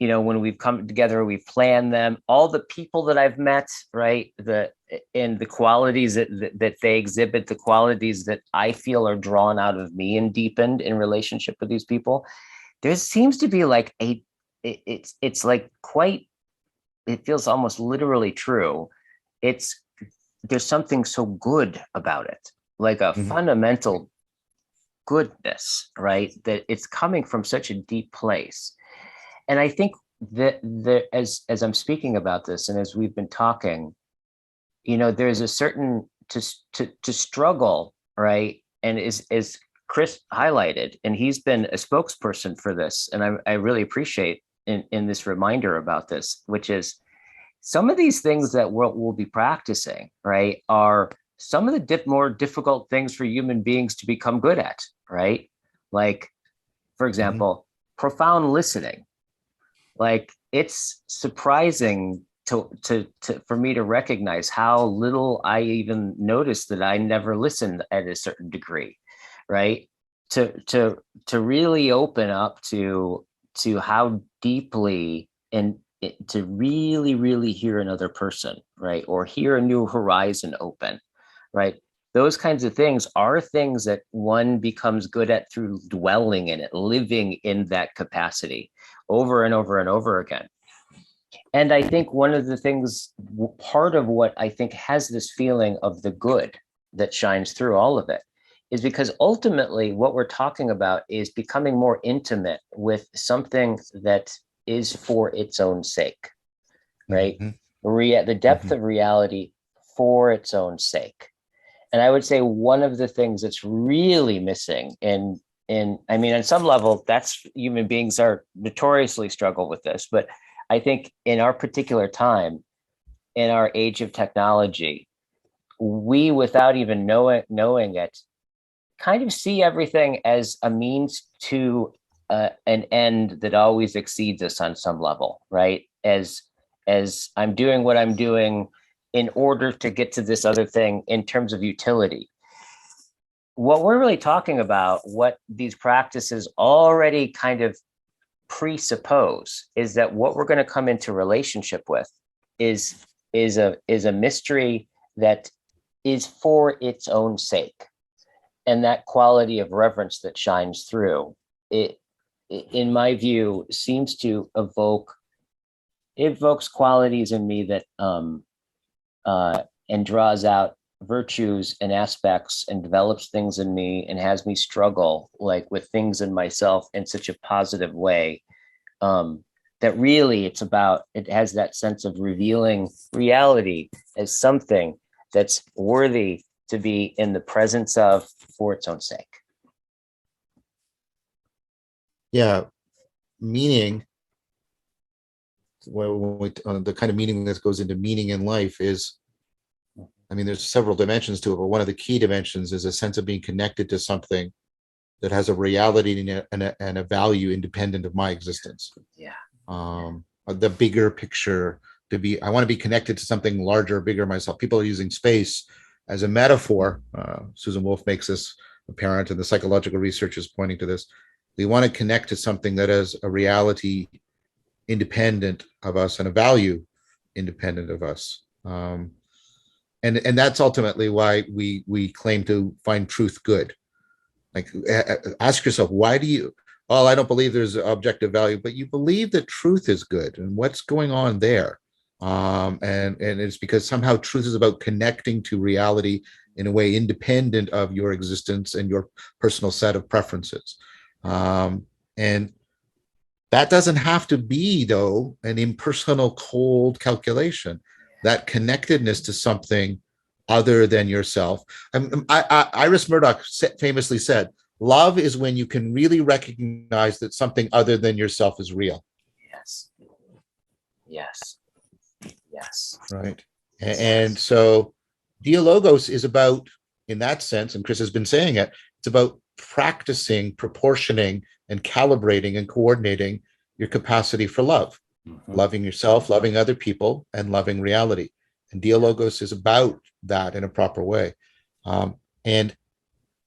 when we've come together, we've planned them, all the people that I've met, right, and the qualities that they exhibit, the qualities that I feel are drawn out of me and deepened in relationship with these people, there seems to be like it's like quite, it feels almost literally true. There's something so good about it, like a fundamental goodness, right? That it's coming from such a deep place. And I think that as I'm speaking about this, and as we've been talking, there's a certain to struggle, right? And is Chris highlighted, and he's been a spokesperson for this, and I really appreciate in this reminder about this, which is some of these things that we'll be practicing, right, are some of the more difficult things for human beings to become good at, right? Like, for example, profound listening. Like, it's surprising for me to recognize how little I even noticed that I never listened at a certain degree, right? To really open up to how deeply, and to really, really hear another person, right? Or hear a new horizon open, right? Those kinds of things are things that one becomes good at through dwelling in it, living in that capacity over and over and over again. And I think one of the things, part of what I think has this feeling of the good that shines through all of it, is because ultimately what we're talking about is becoming more intimate with something that is for its own sake, right? The depth of reality for its own sake. And I would say one of the things that's really missing I mean, on some level, that's, human beings are notoriously struggle with this, but I think in our particular time, in our age of technology, we, without even knowing it, kind of see everything as a means to an end that always exceeds us on some level, right? As I'm doing what I'm doing in order to get to this other thing in terms of utility. What we're really talking about, what these practices already kind of presuppose, is that what we're going to come into relationship with is a mystery that is for its own sake. And that quality of reverence that shines through it, in my view, seems to evokes qualities in me that and draws out virtues and aspects and develops things in me and has me struggle like with things in myself in such a positive way, that really it has that sense of revealing reality as something that's worthy to be in the presence of for its own sake. Yeah, meaning, the kind of meaning that goes into meaning in life is, I mean, there's several dimensions to it, but one of the key dimensions is a sense of being connected to something that has a reality and a value independent of my existence. Yeah. The bigger picture, I want to be connected to something larger, bigger myself. People are using space as a metaphor. Susan Wolf makes this apparent, and the psychological research is pointing to this. We want to connect to something that has a reality independent of us and a value independent of us. And that's ultimately why we claim to find truth good. Like, ask yourself, why do you, well, I don't believe there's objective value, but you believe that truth is good, and what's going on there? And it's because somehow truth is about connecting to reality in a way independent of your existence and your personal set of preferences. And that doesn't have to be, though, an impersonal, cold calculation. That connectedness to something other than yourself. Iris Murdoch famously said, love is when you can really recognize that something other than yourself is real. Yes. Yes. Yes. Right. And so Dialogos is about, in that sense, and Chris has been saying it, it's about practicing, proportioning, and calibrating and coordinating your capacity for love, loving yourself, loving other people, and loving reality. And Dialogos is about that in a proper way. And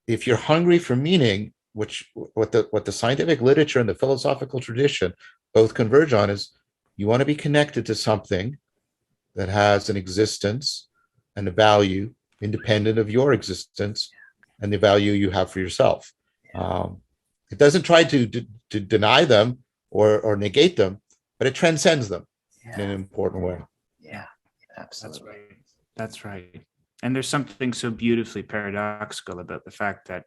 if you're hungry for meaning, which what the scientific literature and the philosophical tradition both converge on, is you want to be connected to something that has an existence and a value independent of your existence and the value you have for yourself. It doesn't try to deny them or negate them, but it transcends them in an important way. Yeah, absolutely. That's right. And there's something so beautifully paradoxical about the fact that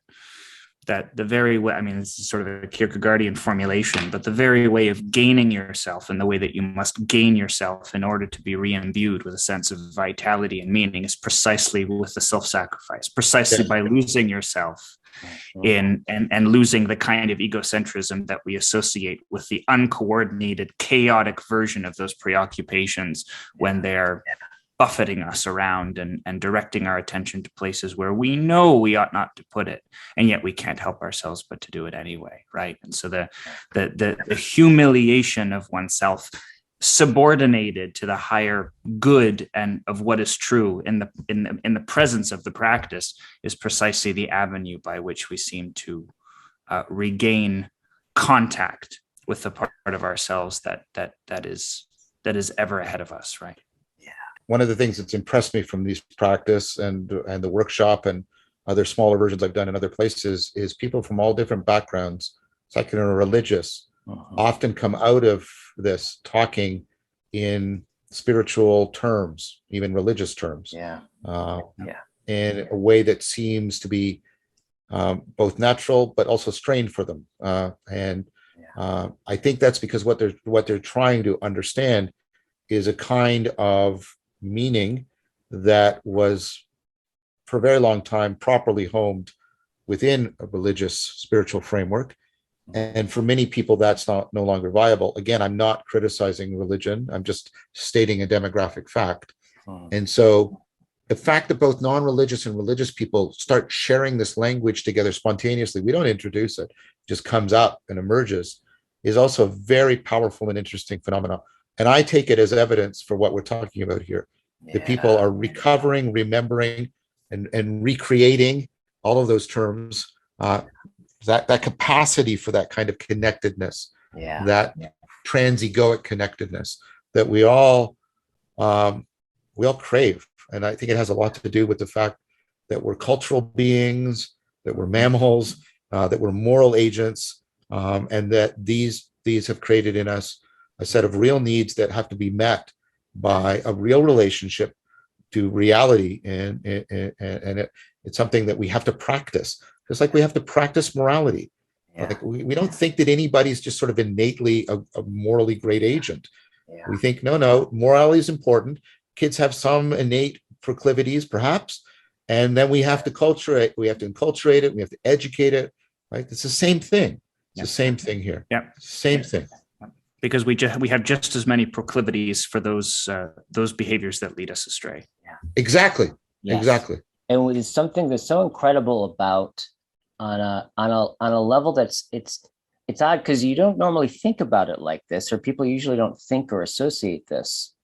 the very way, I mean, this is sort of a Kierkegaardian formulation, but the very way of gaining yourself and the way that you must gain yourself in order to be re-imbued with a sense of vitality and meaning is precisely with the self-sacrifice, precisely by losing yourself in and losing the kind of egocentrism that we associate with the uncoordinated, chaotic version of those preoccupations when they're buffeting us around and directing our attention to places where we know we ought not to put it, and yet we can't help ourselves but to do it anyway, right? And so the humiliation of oneself subordinated to the higher good and of what is true in the presence of the practice is precisely the avenue by which we seem to regain contact with the part of ourselves that is ever ahead of us, right? One of the things that's impressed me from these practice and the workshop and other smaller versions I've done in other places is people from all different backgrounds, secular and religious, often come out of this talking in spiritual terms, even religious terms, in a way that seems to be both natural but also strained for them. I think that's because what they're trying to understand is a kind of meaning that was for a very long time properly homed within a religious spiritual framework, and for many people that's no longer viable. Again, I'm not criticizing religion, I'm just stating a demographic fact. And so the fact that both non-religious and religious people start sharing this language together spontaneously, we don't introduce it, just comes up and emerges, is also a very powerful and interesting phenomenon. And I take it as evidence for what we're talking about here. The people are recovering, remembering, and recreating all of those terms, that capacity for that kind of connectedness, that trans-egoic connectedness that we all crave. And I think it has a lot to do with the fact that we're cultural beings, that we're mammals, that we're moral agents, and that these have created in us a set of real needs that have to be met by a real relationship to reality, and it's something that we have to practice, just like we have to practice morality. Yeah. Like we don't think that anybody's just sort of innately a morally great agent. Yeah. We think, no, morality is important. Kids have some innate proclivities, perhaps, and then we have to culturate. We have to enculturate it. We have to educate it. Right? It's the same thing. It's the same thing here. Yeah. Same thing. Because we have just as many proclivities for those behaviors that lead us astray. Yeah. Exactly. Yes. Exactly. And it's something that's so incredible about on a level that's it's odd, because you don't normally think about it like this, or people usually don't think or associate this.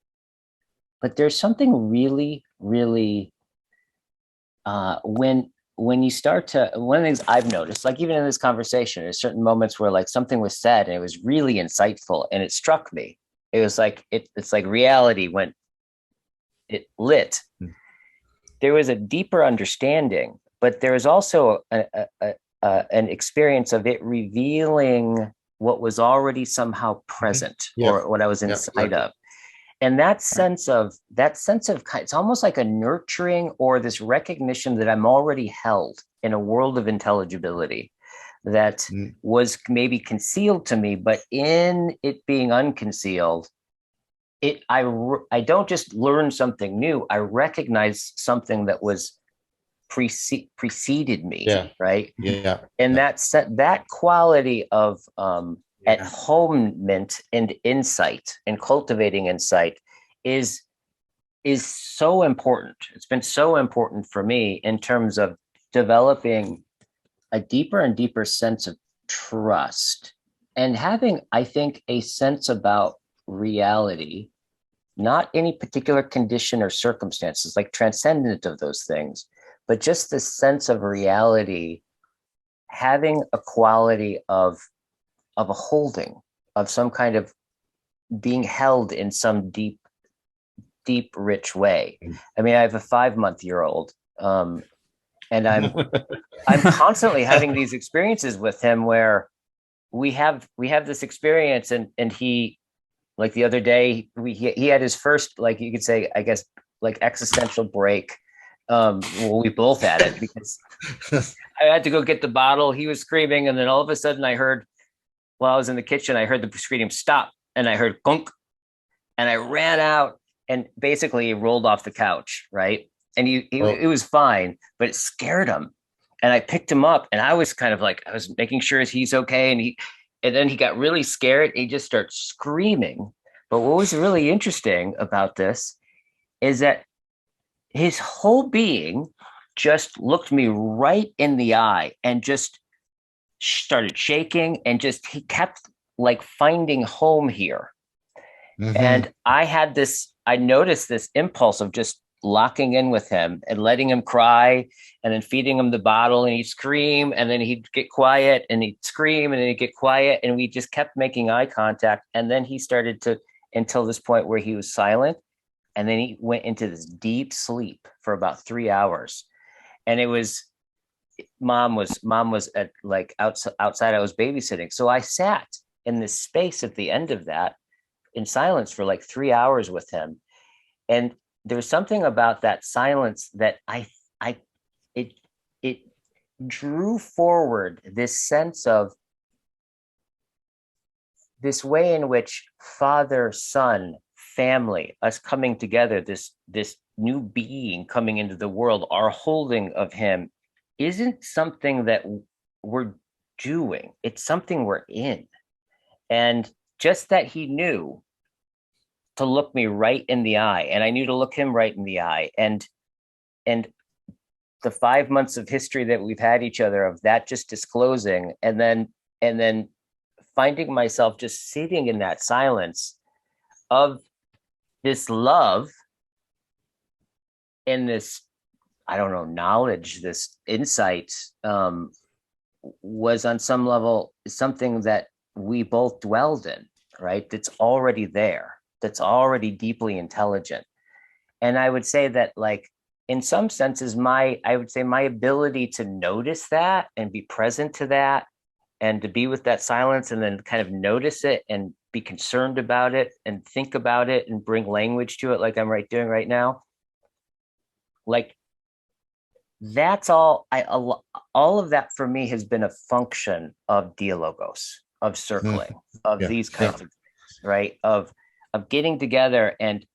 But there's something really, really when you start to, one of the things I've noticed, like even in this conversation, there's certain moments where like something was said and it was really insightful and it struck me. It was like it's like reality went, it lit. There was a deeper understanding, but there was also an experience of it revealing what was already somehow present, or what I was inside of. And that sense of it's almost like a nurturing, or this recognition that I'm already held in a world of intelligibility that was maybe concealed to me, but in it being unconcealed, I don't just learn something new. I recognize something that was preceded me, right? Yeah. And that quality of at home-ment and insight and cultivating insight is so important. It's been so important for me in terms of developing a deeper and deeper sense of trust, and having, I think, a sense about reality, not any particular condition or circumstances, like transcendent of those things, but just this sense of reality having a quality of a holding, of some kind of being held in some deep, rich way. I mean, I have a 5-month-old, and I'm constantly having these experiences with him where we have this experience, and he, like the other day, he had his first, like you could say, I guess, like existential break. Well, we both had it, because I had to go get the bottle. He was screaming, and then all of a sudden I heard, while I was in the kitchen, I heard the scream stop, and I heard gunk, and I ran out, and basically he rolled off the couch, right? And it was fine, but it scared him. And I picked him up, and I was kind of like, I was making sure he's okay. And then he got really scared. He just started screaming. But what was really interesting about this is that his whole being just looked me right in the eye and just started shaking, and just, he kept like finding home here. And I noticed this impulse of just locking in with him and letting him cry, and then feeding him the bottle, and he'd scream, and then he'd get quiet, and he'd scream, and then he'd get quiet. And we just kept making eye contact. And then he started to, until this point where he was silent. And then he went into this deep sleep for about 3 hours. And it was, mom was at like outside. I was babysitting. So I sat in this space at the end of that in silence for like 3 hours with him. And there's something about that silence that it drew forward this sense of this way in which father, son, family, us coming together, this new being coming into the world, our holding of him isn't something that we're doing. It's something we're in. And just that he knew to look me right in the eye, and I knew to look him right in the eye. And the 5 months of history that we've had each other, of that just disclosing, and then finding myself just sitting in that silence of this love and this, I don't know, knowledge, this insight, was on some level something that we both dwelled in, right? That's already there, that's already deeply intelligent. And I would say that, like, in some senses, I would say my ability to notice that and be present to that, and to be with that silence, and then kind of notice it and be concerned about it and think about it and bring language to it, like I'm doing right now, like that's all. All of that for me has been a function of Dialogos, of circling, of Yeah. these kinds of things, right? Of getting together and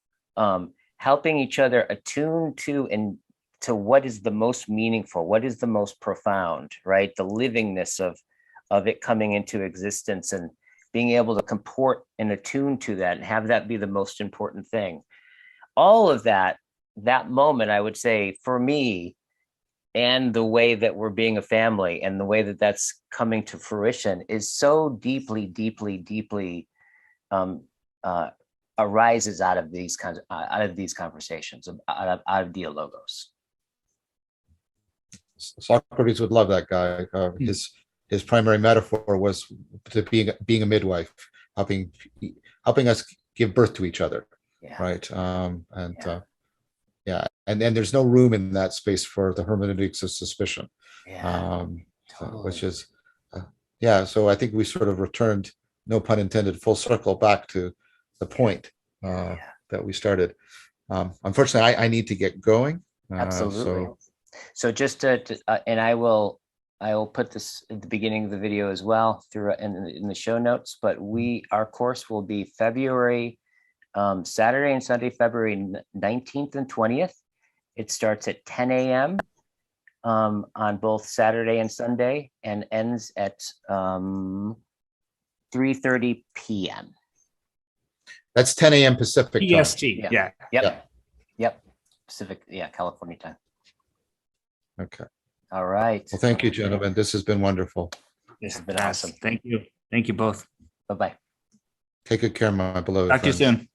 helping each other attune to what is the most meaningful, what is the most profound, right? The livingness of it coming into existence and being able to comport and attune to that and have that be the most important thing. All of that moment, I would say, for me, and the way that we're being a family and the way that that's coming to fruition is so deeply arises out of these conversations, out of Dialogos. Socrates would love that guy. His primary metaphor was to being a midwife, helping us give birth to each other. Yeah. Right. And there's no room in that space for the hermeneutics of suspicion. Totally. Which is so I think we sort of returned, no pun intended, full circle back to the point that we started. Unfortunately, I need to get going. Absolutely. So just and I will put this at the beginning of the video as well through in the show notes, but our course will be February Saturday and Sunday, February 19th and 20th. It starts at 10 a.m. On both Saturday and Sunday and ends at 3:30 p.m. That's 10 a.m. Pacific time. EST. Yeah. Yep. Pacific. Yeah. California time. Okay. All right. Well, thank you, gentlemen. This has been wonderful. This has been awesome. Thank you. Thank you both. Bye-bye. Take good care, my beloved Talk to you friends. soon.